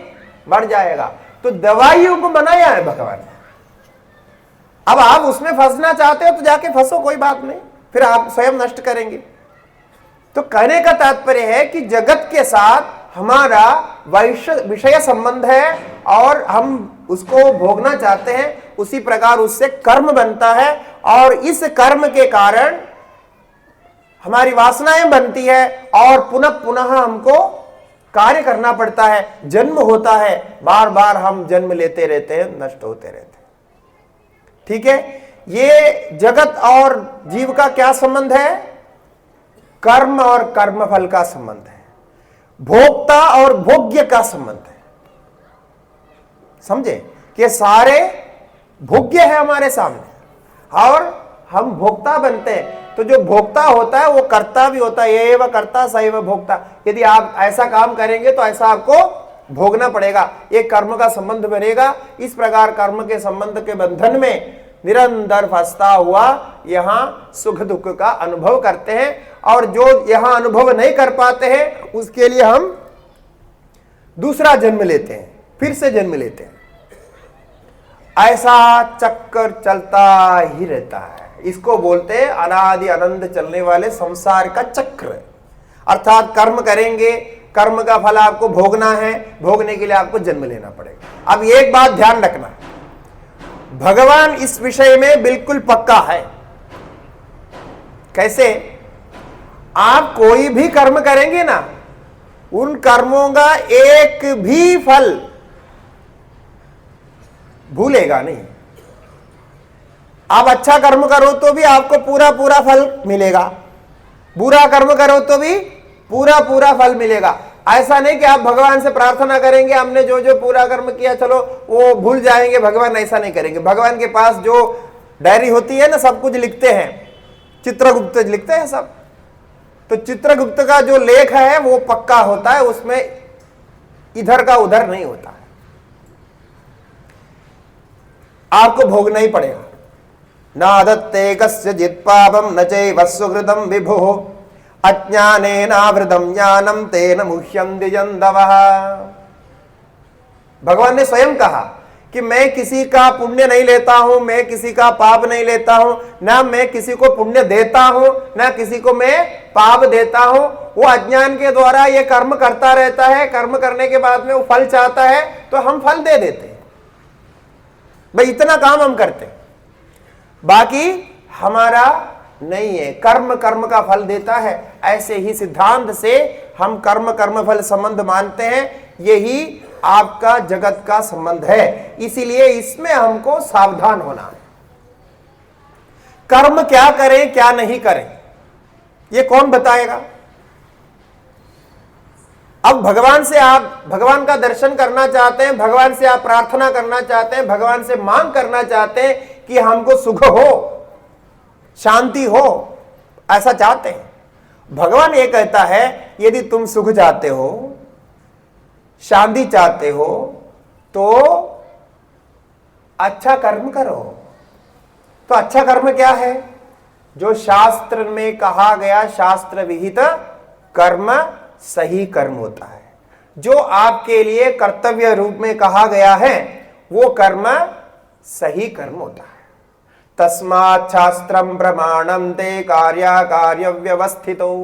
बढ़ जाएगा। तो दवाइयों को बनाया है भगवान ने। अब आप उसमें फंसना चाहते हो तो जाके फंसो, कोई बात नहीं, फिर आप स्वयं नष्ट करेंगे। तो कहने का तात्पर्य है कि जगत के साथ हमारा विषय संबंध है और हम उसको भोगना चाहते हैं, उसी प्रकार उससे कर्म बनता है, और इस कर्म के कारण हमारी वासनाएं बनती है और पुनः पुनः हमको कार्य करना पड़ता है, जन्म होता है, बार बार हम जन्म लेते रहते हैं, नष्ट होते रहते हैं। ठीक है, ये जगत और जीव का क्या संबंध है? कर्म और कर्मफल का संबंध है, भोक्ता और भोग्य का संबंध है। समझे कि सारे भोग्य है हमारे सामने और हम भोक्ता बनते हैं। तो जो भोक्ता होता है वो कर्ता भी होता है, ये वह कर्ता सही वह भोक्ता। यदि आप ऐसा काम करेंगे तो ऐसा आपको भोगना पड़ेगा, एक कर्म का संबंध बनेगा। इस प्रकार कर्म के संबंध के बंधन में निरंतर फंसता हुआ यहां सुख दुख का अनुभव करते हैं, और जो यहां अनुभव नहीं कर पाते हैं उसके लिए हम दूसरा जन्म लेते हैं, फिर से जन्म लेते हैं। ऐसा चक्कर चलता ही रहता है। इसको बोलते हैं अनादि अनंत चलने वाले संसार का चक्र। अर्थात कर्म करेंगे, कर्म का फल आपको भोगना है, भोगने के लिए आपको जन्म लेना पड़ेगा। अब एक बात ध्यान रखना, भगवान इस विषय में बिल्कुल पक्का है। कैसे? आप कोई भी कर्म करेंगे ना उन कर्मों का एक भी फल भूलेगा नहीं। आप अच्छा कर्म करो तो भी आपको पूरा पूरा फल मिलेगा, बुरा कर्म करो तो भी पूरा पूरा फल मिलेगा। ऐसा नहीं कि आप भगवान से प्रार्थना करेंगे हमने जो जो पूरा कर्म किया चलो वो भूल जाएंगे, भगवान ऐसा नहीं करेंगे। भगवान के पास जो डायरी होती है ना, सब कुछ लिखते हैं, चित्रगुप्त लिखते हैं सब। तो चित्रगुप्त का जो लेख है वो पक्का होता है, उसमें इधर का उधर नहीं होता है। आपको भोगना ही पड़ेगा। नादत्ते कस्यचित् पापं न चैव सुकृतं विभुः अज्ञानेनावृतं ज्ञानं तेन मुह्यन्ति जन्तवः। भगवान ने स्वयं कहा कि मैं किसी का पुण्य नहीं लेता हूं, मैं किसी का पाप नहीं लेता हूं, ना मैं किसी को पुण्य देता हूं, ना किसी को मैं पाप देता हूं। वो अज्ञान के द्वारा ये कर्म करता रहता है, कर्म करने के बाद में वो फल चाहता है तो हम फल दे देते हैं, भाई इतना काम हम करते हैं, बाकी हमारा नहीं है। कर्म कर्म का फल देता है। ऐसे ही सिद्धांत से हम कर्म कर्म फल संबंध मानते हैं, यही आपका जगत का संबंध है। इसीलिए इसमें हमको सावधान होना है। कर्म क्या करें क्या नहीं करें ये कौन बताएगा? अब भगवान से आप भगवान का दर्शन करना चाहते हैं, भगवान से आप प्रार्थना करना चाहते हैं, भगवान से मांग करना चाहते हैं कि हमको सुख हो, शांति हो, ऐसा चाहते हैं। भगवान ये कहता है यदि तुम सुख चाहते हो, शांति चाहते हो तो अच्छा कर्म करो। तो अच्छा कर्म क्या है? जो शास्त्र में कहा गया, शास्त्र विहित कर्म सही कर्म होता है। जो आपके लिए कर्तव्य रूप में कहा गया है वो कर्म सही कर्म होता है। तस्मात् शास्त्रं प्रमाणं ते कार्याकार्य व्यवस्थितो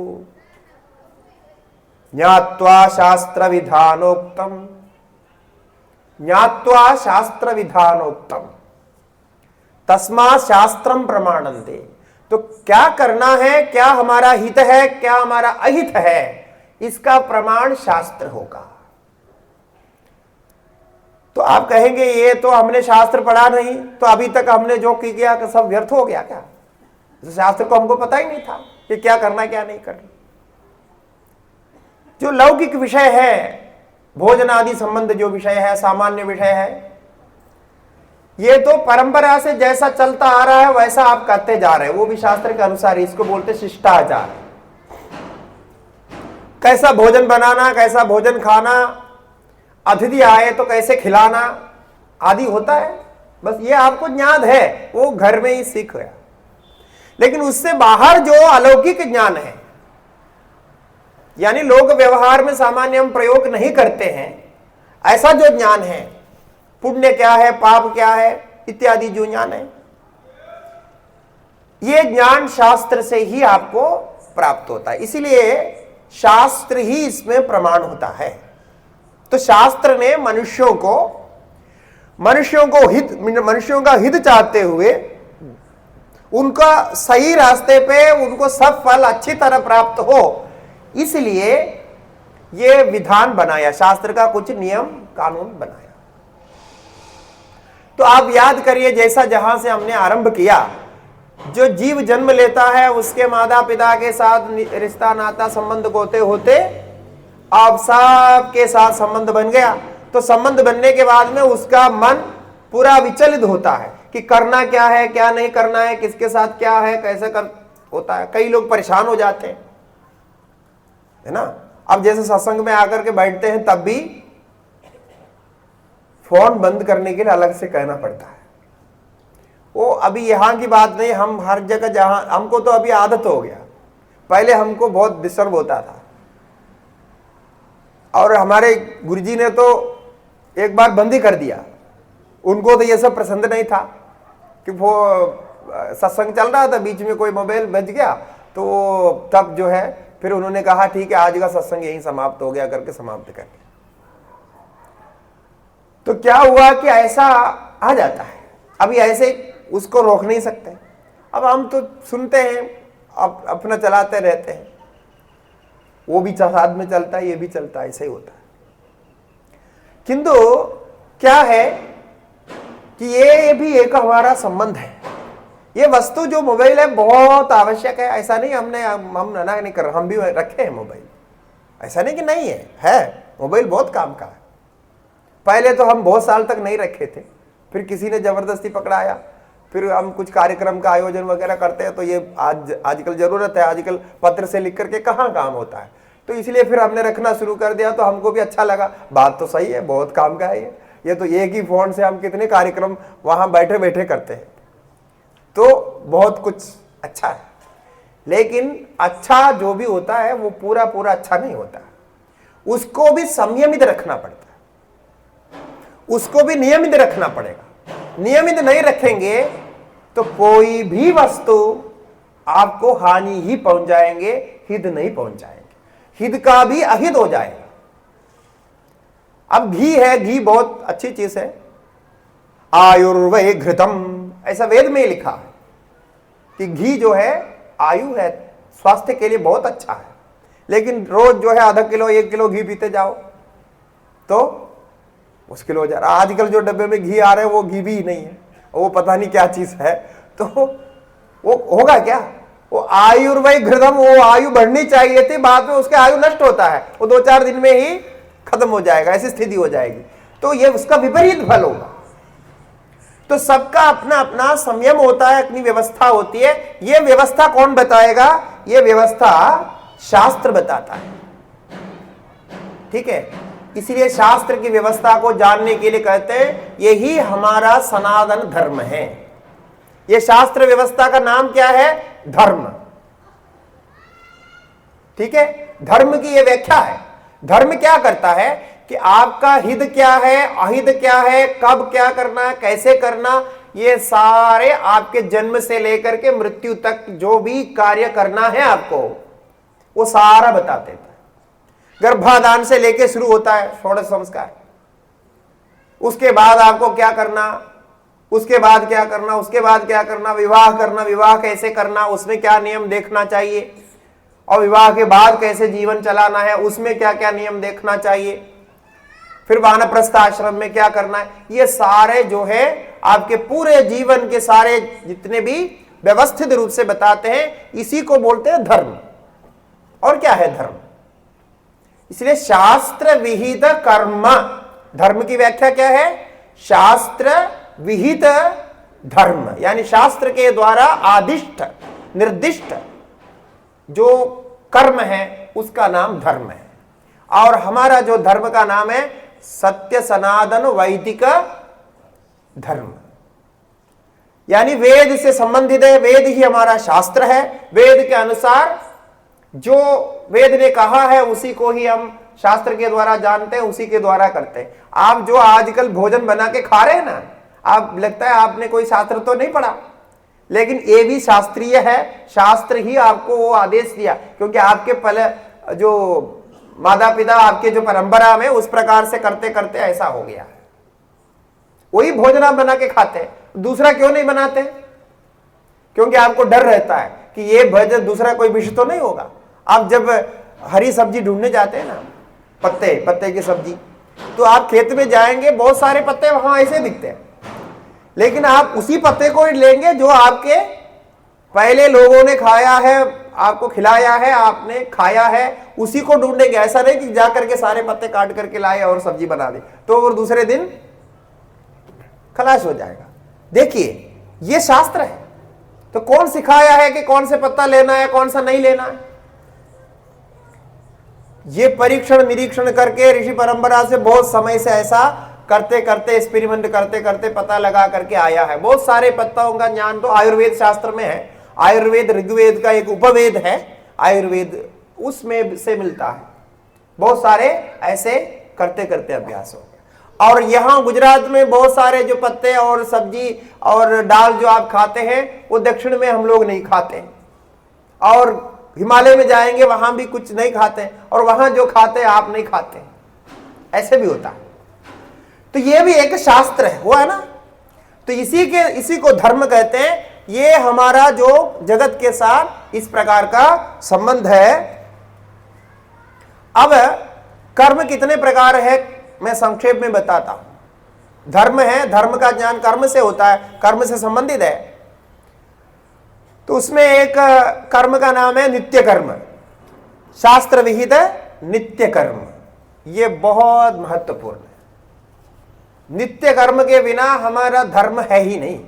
ज्ञात्वा शास्त्र विधानोक्तम, ज्ञात्वा शास्त्र विधानोक्तम तस्मात् शास्त्रम प्रमाणन्ते। तो क्या करना है, क्या हमारा हित है, क्या हमारा अहित है, इसका प्रमाण शास्त्र होगा। तो आप कहेंगे ये तो हमने शास्त्र पढ़ा नहीं, तो अभी तक हमने जो किया सब व्यर्थ हो गया क्या? तो शास्त्र को हमको पता ही नहीं था कि क्या करना क्या नहीं करना। जो लौकिक विषय है, भोजन आदि संबंध जो विषय है, सामान्य विषय है, ये तो परंपरा से जैसा चलता आ रहा है वैसा आप करते जा रहे हैं, वो भी शास्त्र के अनुसार। इसको बोलते शिष्टाचार। कैसा भोजन बनाना, कैसा भोजन खाना, अतिथि आए तो कैसे खिलाना आदि होता है, बस ये आपको ज्ञान है, वो घर में ही सीख गया। लेकिन उससे बाहर जो अलौकिक ज्ञान है, यानी लोक व्यवहार में सामान्य हम प्रयोग नहीं करते हैं, ऐसा जो ज्ञान है, पुण्य क्या है, पाप क्या है इत्यादि जो ज्ञान है, ये ज्ञान शास्त्र से ही आपको प्राप्त होता है। इसीलिए शास्त्र ही इसमें प्रमाण होता है। तो शास्त्र ने मनुष्यों का हित चाहते हुए उनका सही रास्ते पे उनको सब फल अच्छी तरह प्राप्त हो, इसलिए ये विधान बनाया, शास्त्र का कुछ नियम कानून बनाया। तो आप याद करिए, जैसा जहां से हमने आरंभ किया, जो जीव जन्म लेता है उसके माता पिता के साथ रिश्ता नाता संबंध होते होते अब सबके साथ संबंध बन गया। तो संबंध बनने के बाद में उसका मन पूरा विचलित होता है कि करना क्या है, क्या नहीं करना है, किसके साथ क्या है, कैसे कर होता है। कई लोग परेशान हो जाते हैं, है ना। अब जैसे सत्संग में आकर के बैठते हैं तब भी फोन बंद करने के लिए अलग से कहना पड़ता है। वो अभी यहाँ की बात नहीं, हम हर जगह जहां, हमको तो अभी आदत हो गया, पहले हमको बहुत डिस्टर्ब होता था। और हमारे गुरुजी ने तो एक बार बंद ही कर दिया, उनको तो ये सब पसंद नहीं था कि वो सत्संग चल रहा था, बीच में कोई मोबाइल बज गया तो तब जो है फिर उन्होंने कहा ठीक है आज का सत्संग यहीं समाप्त हो गया करके समाप्त कर दिया। तो क्या हुआ कि ऐसा आ जाता है, अभी ऐसे उसको रोक नहीं सकते। अब हम तो सुनते हैं, अब अपना चलाते रहते हैं। वो भी साथ में चलता है, ये भी चलता है, ऐसा ही होता है। किंतु क्या है कि ये भी एक हमारा संबंध है। ये वस्तु जो मोबाइल है बहुत आवश्यक है, ऐसा नहीं हम मना नहीं कर रहे, हम भी रखे हैं मोबाइल, ऐसा नहीं कि नहीं है मोबाइल बहुत काम का है। पहले तो हम बहुत साल तक नहीं रखे थे, फिर किसी ने जबरदस्ती पकड़ाया, फिर हम कुछ कार्यक्रम का आयोजन वगैरह करते हैं तो ये आजकल जरूरत है, आजकल पत्र से लिख करके कहाँ काम होता है, तो इसलिए फिर हमने रखना शुरू कर दिया, तो हमको भी अच्छा लगा। बात तो सही है, बहुत काम का है ये तो एक ही फोन से हम कितने कार्यक्रम वहां बैठे बैठे करते हैं, तो बहुत कुछ अच्छा है। लेकिन अच्छा जो भी होता है वो पूरा पूरा अच्छा नहीं होता, उसको भी संयमित रखना पड़ता है, उसको भी नियमित रखना पड़ेगा। नियमित नहीं रखेंगे तो कोई भी वस्तु आपको हानि ही पहुंचाएंगे, हित नहीं पहुंचाएंगे, हित का भी अहित हो जाएगा। अब घी है, घी बहुत अच्छी चीज है, आयुर्वै घृतम, ऐसा वेद में लिखा है कि घी जो है आयु है, स्वास्थ्य के लिए बहुत अच्छा है। लेकिन रोज जो है आधा किलो 1 किलो घी पीते जाओ तो मुश्किल हो जा रहा। आजकल जो डब्बे में घी आ रहे हैं वो घी भी नहीं है, वो पता नहीं क्या चीज है, तो वो होगा क्या? वो आयुर्वै घृतम, वो आयु बढ़नी चाहिए थी, बाद में उसके आयु नष्ट होता है, वो 2-4 दिन में ही खत्म हो जाएगा, ऐसी स्थिति हो जाएगी, तो ये उसका विपरीत फल होगा। तो सबका अपना अपना संयम होता है, अपनी व्यवस्था होती है। ये व्यवस्था कौन बताएगा? ये व्यवस्था शास्त्र बताता है, ठीक है। इसलिए शास्त्र की व्यवस्था को जानने के लिए कहते हैं यही हमारा सनातन धर्म है। ये शास्त्र व्यवस्था का नाम क्या है? धर्म, ठीक है। धर्म की ये व्याख्या है। धर्म क्या करता है कि आपका हित क्या है, अहित क्या है, कब क्या करना है, कैसे करना, ये सारे आपके जन्म से लेकर के मृत्यु तक जो भी कार्य करना है आपको, वो सारा बता देता है। गर्भाधान से लेके शुरू होता है षोडश संस्कार, उसके बाद आपको क्या करना, उसके बाद क्या करना, उसके बाद क्या करना, विवाह करना, विवाह कैसे करना, उसमें क्या नियम देखना चाहिए, और विवाह के बाद कैसे जीवन चलाना है, उसमें क्या क्या नियम देखना चाहिए, फिर वानप्रस्थ आश्रम में क्या करना है, ये सारे जो है आपके पूरे जीवन के सारे जितने भी व्यवस्थित रूप से बताते हैं, इसी को बोलते हैं धर्म। और क्या है धर्म? इसलिए शास्त्र विहित कर्म, धर्म की व्याख्या क्या है? शास्त्र विहित धर्म, यानी शास्त्र के द्वारा आदिष्ट निर्दिष्ट जो कर्म है उसका नाम धर्म है। और हमारा जो धर्म का नाम है सत्य सनातन वैदिक धर्म, यानी वेद से संबंधित है। वेद ही हमारा शास्त्र है। वेद के अनुसार जो वेद ने कहा है उसी को ही हम शास्त्र के द्वारा जानते हैं, उसी के द्वारा करते हैं। आप जो आजकल भोजन बना के खा रहे हैं ना, आप लगता है आपने कोई शास्त्र तो नहीं पढ़ा, लेकिन ये भी शास्त्रीय है। शास्त्र ही आपको वो आदेश दिया, क्योंकि आपके पहले जो माता पिता आपके जो परंपरा में उस प्रकार से करते करते ऐसा हो गया है। वही भोजन आप बना के खाते हैं, दूसरा क्यों नहीं बनाते? क्योंकि आपको डर रहता है कि ये भोजन दूसरा कोई विष तो नहीं होगा। आप जब हरी सब्जी ढूंढने जाते हैं ना, पत्ते की सब्जी, तो आप खेत में जाएंगे, बहुत सारे पत्ते वहां ऐसे दिखते हैं, लेकिन आप उसी पत्ते को लेंगे जो आपके पहले लोगों ने खाया है, आपको खिलाया है, आपने खाया है, उसी को ढूंढेंगे। ऐसा नहीं कि जाकर के सारे पत्ते काट करके लाए और सब्जी बना दी, तो और दूसरे दिन खलास हो जाएगा। देखिए ये शास्त्र है, तो कौन सिखाया है कि कौन से पत्ता लेना है, कौन सा नहीं लेना है? ये परीक्षण निरीक्षण करके ऋषि परंपरा से बहुत समय से ऐसा करते करते एक्सपेरिमेंट करते करते पता लगा करके आया है। बहुत सारे पत्ताओं का ज्ञान तो आयुर्वेद शास्त्र में है। आयुर्वेद ऋग्वेद का एक उपवेद है, आयुर्वेद उसमें से मिलता है। बहुत सारे ऐसे करते करते अभ्यास हो गया। और यहां गुजरात में बहुत सारे जो पत्ते और सब्जी और दाल जो आप खाते हैं वो दक्षिण में हम लोग नहीं खाते, और हिमालय में जाएंगे वहां भी कुछ नहीं खाते, और वहां जो खाते हैं आप नहीं खाते, ऐसे भी होता है। तो ये भी एक शास्त्र है, हुआ है ना। तो इसी को धर्म कहते हैं। ये हमारा जो जगत के साथ इस प्रकार का संबंध है, अब कर्म कितने प्रकार है मैं संक्षेप में बताता हूं। धर्म है, धर्म का ज्ञान कर्म से होता है, कर्म से संबंधित है। तो उसमें एक कर्म का नाम है नित्य कर्म, शास्त्र विहित नित्य कर्म। ये बहुत महत्वपूर्ण है। नित्य कर्म के बिना हमारा धर्म है ही नहीं।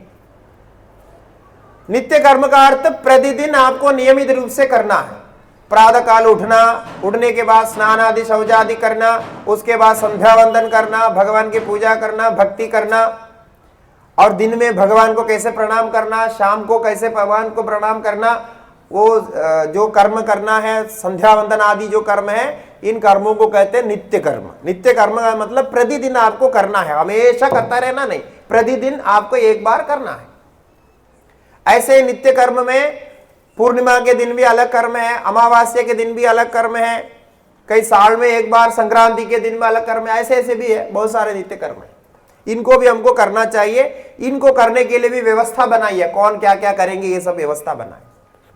नित्य कर्म का अर्थ प्रतिदिन आपको नियमित रूप से करना है। प्रातः काल उठना, उठने के बाद स्नान आदि शौच आदि करना, उसके बाद संध्या वंदन करना, भगवान की पूजा करना, भक्ति करना, और दिन में भगवान को कैसे प्रणाम करना, शाम को कैसे भगवान को प्रणाम करना, वो जो कर्म करना है, संध्या वंदन आदि जो कर्म है, इन कर्मों को कहते हैं नित्य कर्म। नित्य कर्म का मतलब प्रतिदिन आपको करना है, हमेशा करता रहना नहीं, प्रतिदिन आपको एक बार करना है। ऐसे नित्य कर्म में पूर्णिमा के दिन भी अलग कर्म है, अमावास्या के दिन भी अलग कर्म है, कई साल में एक बार संक्रांति के दिन में अलग कर्म है, ऐसे ऐसे भी है, बहुत सारे नित्य कर्म है। इनको भी हमको करना चाहिए। इनको करने के लिए भी व्यवस्था बनाई है, कौन क्या क्या करेंगे ये सब व्यवस्था बनाए।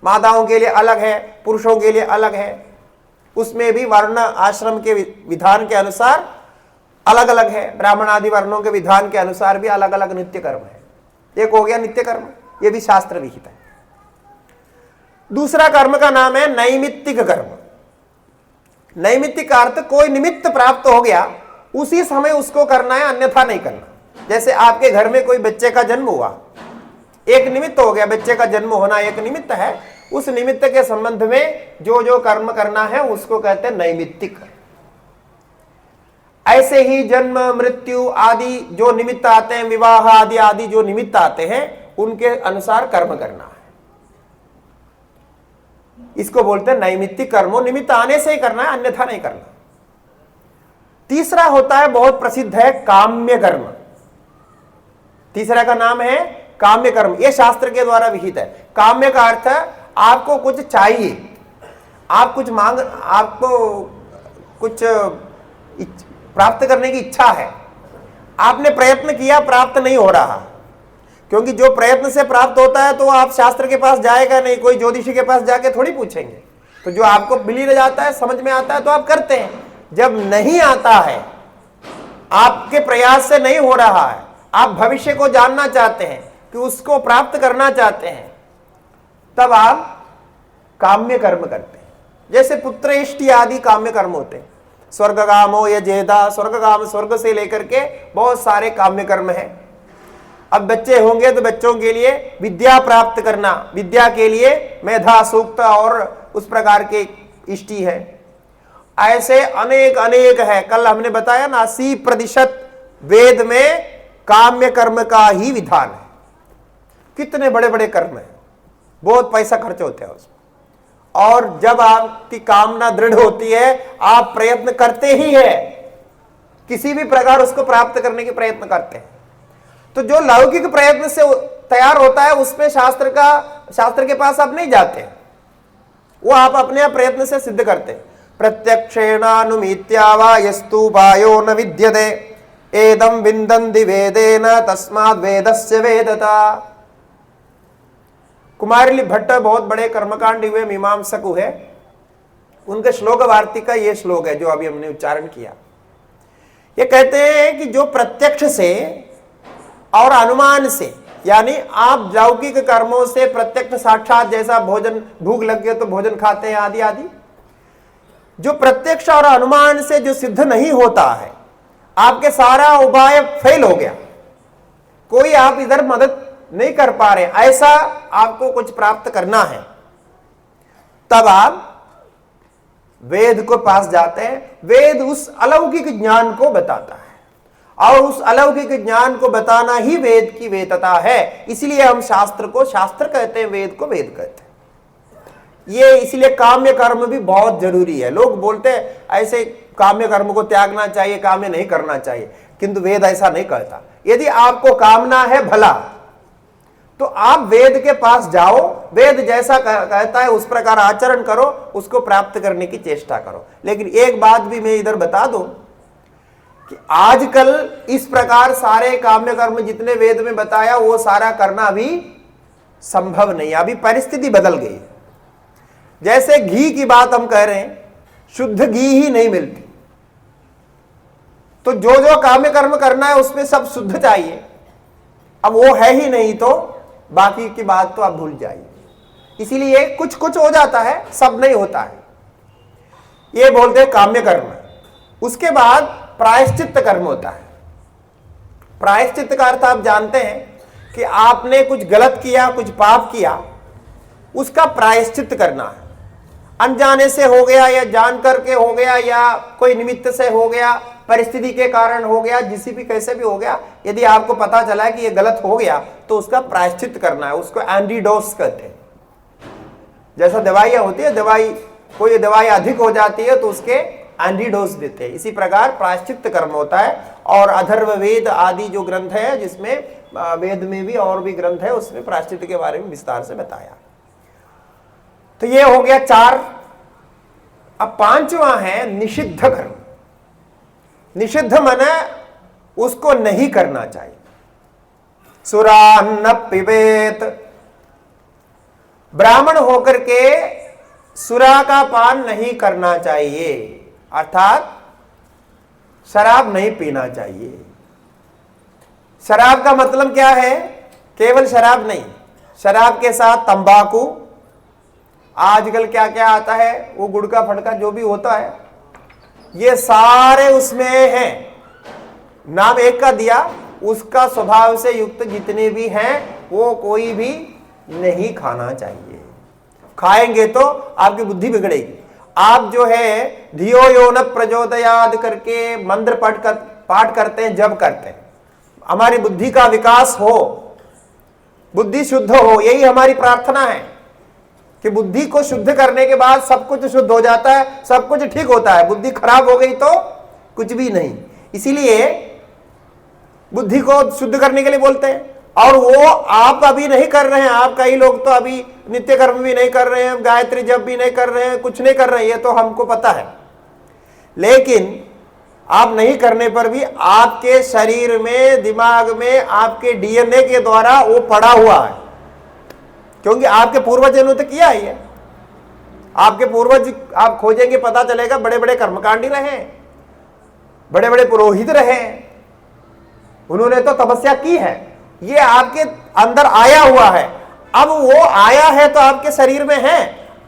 माताओं के लिए अलग है, पुरुषों के लिए अलग है, उसमें भी वर्ण आश्रम के विधान के अनुसार अलग अलग है। ब्राह्मण आदि वर्णों के विधान के अनुसार भी अलग अलग नित्य कर्म है। एक हो गया नित्य कर्म, ये भी शास्त्र विहित है। दूसरा कर्म का नाम है नैमित्तिक कर्म। नैमित्तिक का अर्थ कोई निमित्त प्राप्त हो गया, उसी समय उसको करना है, अन्यथा नहीं करना। जैसे आपके घर में कोई बच्चे का जन्म हुआ, एक निमित्त हो गया, बच्चे का जन्म होना एक निमित्त है, उस निमित्त के संबंध में जो जो कर्म करना है उसको कहते हैं नैमित्तिक। ऐसे ही जन्म मृत्यु आदि जो निमित्त आते हैं, विवाह आदि आदि जो निमित्त आते हैं, उनके अनुसार कर्म करना है, इसको बोलते हैं नैमित्तिक कर्म। निमित्त आने से ही करना है, अन्यथा नहीं करना। तीसरा होता है, बहुत प्रसिद्ध है, काम्य कर्म। तीसरा का नाम है काम्य कर्म। यह शास्त्र के द्वारा विहित है। काम्य का अर्थ है आपको कुछ चाहिए, आप कुछ मांग, आपको कुछ प्राप्त करने की इच्छा है, आपने प्रयत्न किया, प्राप्त नहीं हो रहा, क्योंकि जो प्रयत्न से प्राप्त होता है तो आप शास्त्र के पास जाएगा नहीं, कोई ज्योतिषी के पास जाके थोड़ी पूछेंगे। तो जो आपको मिल ही जाता है, समझ में आता है, तो आप करते हैं। जब नहीं आता है, आपके प्रयास से नहीं हो रहा है, आप भविष्य को जानना चाहते हैं, कि उसको प्राप्त करना चाहते हैं, तब आप काम्य कर्म करते हैं। जैसे पुत्रेष्टि आदि काम्य कर्म होते हैं। स्वर्गकामो यजेता, स्वर्गकाम, स्वर्ग से लेकर के बहुत सारे काम्य कर्म है। अब बच्चे होंगे तो बच्चों के लिए विद्या प्राप्त करना, विद्या के लिए मेधा सूक्त और उस प्रकार के इष्टि है। ऐसे अनेक अनेक है। कल हमने बताया ना, 80% वेद में काम्य कर्म का ही विधान है। कितने बड़े बड़े कर्म है, बहुत पैसा खर्च होते हैं उसमें। और जब आपकी कामना दृढ़ होती है, आप प्रयत्न करते ही है, किसी भी प्रकार उसको प्राप्त करने के प्रयत्न करते हैं। तो जो लौकिक प्रयत्न से तैयार होता है, उसमें शास्त्र के पास आप नहीं जाते, वो आप अपने आप प्रयत्न से सिद्ध करते हैं। प्रत्यक्षेणानुमीत्या वा यस्तु बायो न विद्यते एदं विन्दन्ति वेदेन तस्माद् वेदस्य वेदता। कुमारिली भट्ट बहुत बड़े कर्मकांड हुए मीमांसक हुए, उनके श्लोक वार्तिक का ये श्लोक है जो अभी हमने उच्चारण किया। ये कहते हैं कि जो प्रत्यक्ष से और अनुमान से, यानी आप लौकिक कर्मों से प्रत्यक्ष साक्षात, जैसा भोजन भूख लग गया तो भोजन खाते हैं आदि आदि, जो प्रत्यक्ष और अनुमान से जो सिद्ध नहीं होता है, आपके सारा उपाय फेल हो गया, कोई आप इधर मदद नहीं कर पा रहे, ऐसा आपको कुछ प्राप्त करना है, तब आप वेद को पास जाते हैं। वेद उस अलौकिक ज्ञान को बताता है, और उस अलौकिक ज्ञान को बताना ही वेद की वेदता है। इसलिए हम शास्त्र को शास्त्र कहते हैं, वेद को वेद कहते हैं। ये इसलिए काम्य कर्म भी बहुत जरूरी है। लोग बोलते हैं ऐसे काम्य कर्म को त्यागना चाहिए, काम्य नहीं करना चाहिए, किंतु वेद ऐसा नहीं कहता। यदि आपको कामना है भला, तो आप वेद के पास जाओ, वेद जैसा कहता है उस प्रकार आचरण करो, उसको प्राप्त करने की चेष्टा करो। लेकिन एक बात भी मैं इधर बता दूं कि आजकल इस प्रकार सारे काम्य कर्म जितने वेद में बताया वो सारा करना अभी संभव नहीं है। अभी परिस्थिति बदल गई। जैसे घी की बात हम कह रहे हैं, शुद्ध घी ही नहीं मिलती। तो जो जो काम्य कर्म करना है उसमें सब शुद्ध चाहिए। अब वो है ही नहीं तो बाकी की बात तो आप भूल जाइए। इसीलिए कुछ कुछ हो जाता है, सब नहीं होता है। ये बोलते हैं काम्य कर्म। उसके बाद प्रायश्चित्त कर्म होता है। प्रायश्चित्त का अर्थ आप जानते हैं कि आपने कुछ गलत किया, कुछ पाप किया, उसका प्रायश्चित्त करना है। अनजाने से हो गया या जान करके हो गया या कोई निमित्त से हो गया, परिस्थिति के कारण हो गया, जिसी भी कैसे भी हो गया, यदि आपको पता चला है कि ये गलत हो गया तो उसका प्रायश्चित्त करना है। उसको एंटीडोस कहते हैं। जैसा दवाइयां होती है, कोई दवाई अधिक हो जाती है तो उसके एंटीडोस देते हैं। इसी प्रकार प्रायश्चित्त कर्म होता है। और अथर्ववेद आदि जो ग्रंथ है, जिसमें वेद में भी और भी ग्रंथ है, उसमें प्रायश्चित्त के बारे में विस्तार से बताया। तो ये हो गया 4। अब 5वां है निषिद्ध कर्म। निषिद्ध माने उसको नहीं करना चाहिए। सुरा न पिबेत, ब्राह्मण होकर के सुरा का पान नहीं करना चाहिए, अर्थात शराब नहीं पीना चाहिए। शराब का मतलब क्या है? केवल शराब नहीं, शराब के साथ तंबाकू, आजकल क्या क्या आता है, वो गुड़का फटका जो भी होता है, ये सारे उसमें हैं। नाम एक का दिया, उसका स्वभाव से युक्त जितने भी हैं वो कोई भी नहीं खाना चाहिए। खाएंगे तो आपकी बुद्धि बिगड़ेगी। आप जो है धियो यो न प्रचोदयाद करके मंत्र पाठ करते हैं, जब करते हैं, हमारी बुद्धि का विकास हो, बुद्धि शुद्ध हो, यही हमारी प्रार्थना है कि बुद्धि को शुद्ध करने के बाद सब कुछ शुद्ध हो जाता है, सब कुछ ठीक होता है। बुद्धि खराब हो गई तो कुछ भी नहीं। इसीलिए बुद्धि को शुद्ध करने के लिए बोलते हैं। और वो आप अभी नहीं कर रहे हैं। आप कई लोग तो अभी नित्य कर्म भी नहीं कर रहे हैं, गायत्री जप भी नहीं कर रहे हैं, कुछ नहीं कर रहे हैं, ये तो हमको पता है। लेकिन आप नहीं करने पर भी आपके शरीर में, दिमाग में, आपके डीएनए के द्वारा वो पड़ा हुआ है, क्योंकि आपके पूर्वजों ने तो किया ही है। आपके पूर्वज आप खोजेंगे, पता चलेगा बड़े बड़े कर्मकांडी रहे, बड़े बड़े पुरोहित रहे, उन्होंने तो तपस्या की है। ये आपके अंदर आया हुआ है। अब वो आया है तो आपके शरीर में है।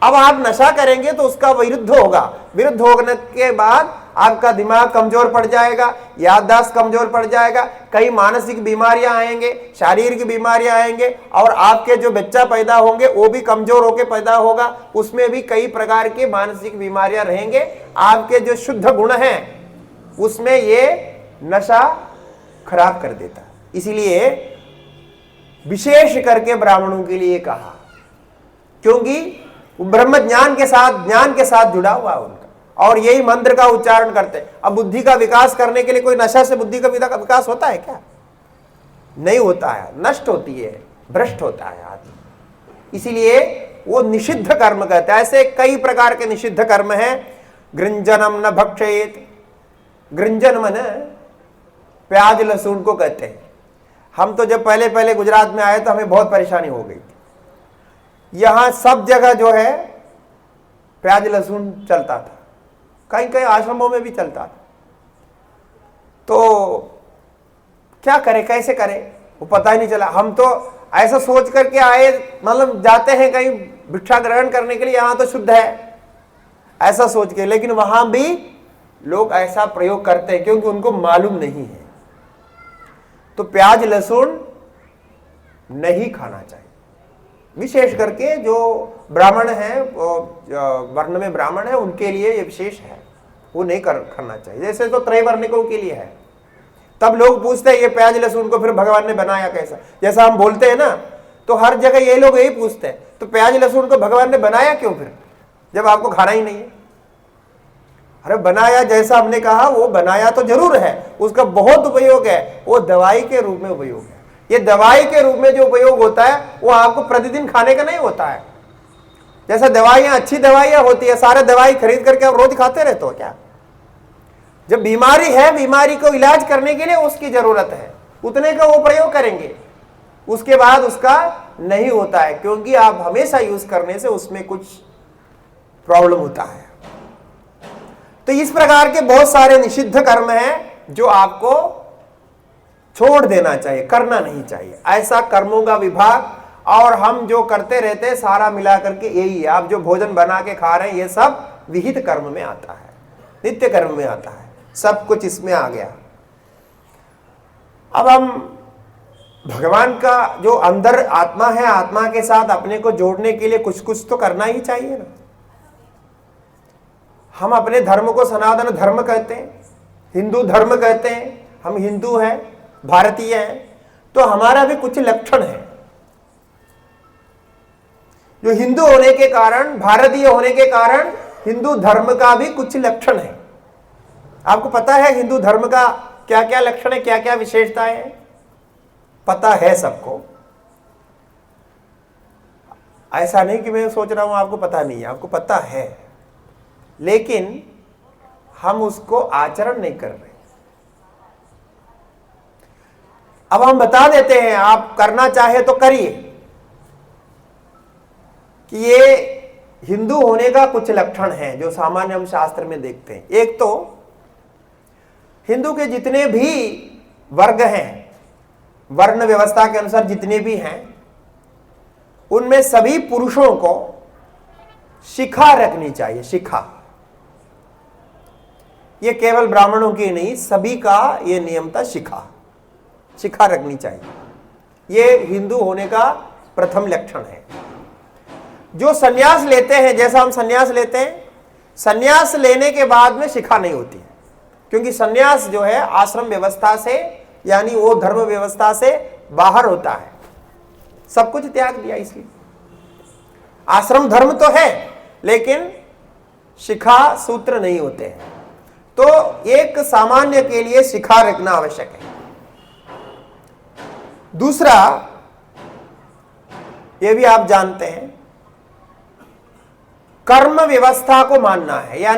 अब आप नशा करेंगे तो उसका विरुद्ध होगा। विरुद्ध होने के बाद आपका दिमाग कमजोर पड़ जाएगा, याददाश्त कमजोर पड़ जाएगा, कई मानसिक बीमारियां आएंगे, शारीरिक बीमारियां आएंगे, और आपके जो बच्चा पैदा होंगे वो भी कमजोर होकर पैदा होगा, उसमें भी कई प्रकार की मानसिक बीमारियां रहेंगे। आपके जो शुद्ध गुण हैं उसमें ये नशा खराब कर देता। इसीलिए विशेष करके ब्राह्मणों के लिए कहा, क्योंकि ब्रह्म ज्ञान के साथ जुड़ा हुआ उनका, और यही मंत्र का उच्चारण करते हैं। अब बुद्धि का विकास करने के लिए कोई नशा से बुद्धि का विकास होता है क्या? नहीं होता है, नष्ट होती है, भ्रष्ट होता है आदमी। इसीलिए वो निषिद्ध कर्म कहते हैं। ऐसे कई प्रकार के निषिद्ध कर्म हैं। गृंजनम न भक्षयेत, गृंजन मन प्याज लहसुन को कहते हैं। हम तो जब पहले पहले गुजरात में आए तो हमें बहुत परेशानी हो गई थी। यहां सब जगह जो है प्याज लहसुन चलता था, कहीं कहीं आश्रमों में भी चलता था। तो क्या करें, कैसे करें, वो पता ही नहीं चला। हम तो ऐसा सोच करके आए, मतलब जाते हैं कहीं भिक्षा ग्रहण करने के लिए, यहां तो शुद्ध है ऐसा सोच के, लेकिन वहां भी लोग ऐसा प्रयोग करते हैं क्योंकि उनको मालूम नहीं है। तो प्याज लहसुन नहीं खाना चाहिए। विशेष करके जो ब्राह्मण है, वर्ण में ब्राह्मण है, उनके लिए ये विशेष है, वो नहीं करना चाहिए। जैसे तो त्रैवर्णिकों के लिए है। तब लोग पूछते हैं ये प्याज लहसुन को फिर भगवान ने बनाया कैसा? जैसा हम बोलते हैं ना, तो हर जगह ये लोग यही पूछते हैं, तो प्याज लहसुन को भगवान ने बनाया क्यों फिर, जब आपको खाना ही नहीं है? अरे बनाया, जैसा हमने कहा वो बनाया तो जरूर है, उसका बहुत उपयोग है, वो दवाई के रूप में उपयोग है। ये दवाई के रूप में जो उपयोग होता है वो आपको प्रतिदिन खाने का नहीं होता है। जैसा दवाइयां, अच्छी दवाइयां होती है, सारे दवाई खरीद करके आप रोज खाते रहते हो क्या? जब बीमारी है, बीमारी को इलाज करने के लिए उसकी जरूरत है, उतने का वो प्रयोग करेंगे, उसके बाद उसका नहीं होता है, क्योंकि आप हमेशा यूज करने से उसमें कुछ प्रॉब्लम होता है। तो इस प्रकार के बहुत सारे निषिद्ध कर्म हैं जो आपको छोड़ देना चाहिए, करना नहीं चाहिए। ऐसा कर्मों का विभाग, और हम जो करते रहते हैं सारा मिला करके यही है। आप जो भोजन बना के खा रहे हैं ये सब विहित कर्म में आता है, नित्य कर्म में आता है, सब कुछ इसमें आ गया। अब हम भगवान का जो अंदर आत्मा है, आत्मा के साथ अपने को जोड़ने के लिए कुछ कुछ तो करना ही चाहिए ना। हम अपने धर्म को सनातन धर्म कहते हैं, हिंदू धर्म कहते हैं, हम हिंदू हैं, भारतीय हैं, तो हमारा भी कुछ लक्षण है जो हिंदू होने के कारण, भारतीय होने के कारण हिंदू धर्म का भी कुछ लक्षण है। आपको पता है हिंदू धर्म का क्या क्या लक्षण है, क्या क्या विशेषताएं हैं? पता है सबको। ऐसा नहीं कि मैं सोच रहा हूं आपको पता नहीं है, आपको पता है, लेकिन हम उसको आचरण नहीं कर रहे। अब हम बता देते हैं, आप करना चाहे तो करिए, कि ये हिंदू होने का कुछ लक्षण हैं जो सामान्य हम शास्त्र में देखते हैं। एक तो हिंदू के जितने भी वर्ग हैं, वर्ण व्यवस्था के अनुसार जितने भी हैं, उनमें सभी पुरुषों को शिखा रखनी चाहिए। शिखा ये केवल ब्राह्मणों की नहीं, सभी का ये नियम था। शिखा रखनी चाहिए। ये हिंदू होने का प्रथम लक्षण है। जो सन्यास लेते हैं, जैसा हम सन्यास लेते हैं, सन्यास लेने के बाद में शिखा नहीं होती है, क्योंकि सन्यास जो है आश्रम व्यवस्था से, यानी वो धर्म व्यवस्था से बाहर होता है, सब कुछ त्याग दिया। इसलिए आश्रम धर्म तो है, लेकिन शिखा सूत्र नहीं होते हैं। तो एक सामान्य के लिए शिखा रखना आवश्यक है। दूसरा, ये भी आप जानते हैं, कर्म व्यवस्था को मानना है। यानी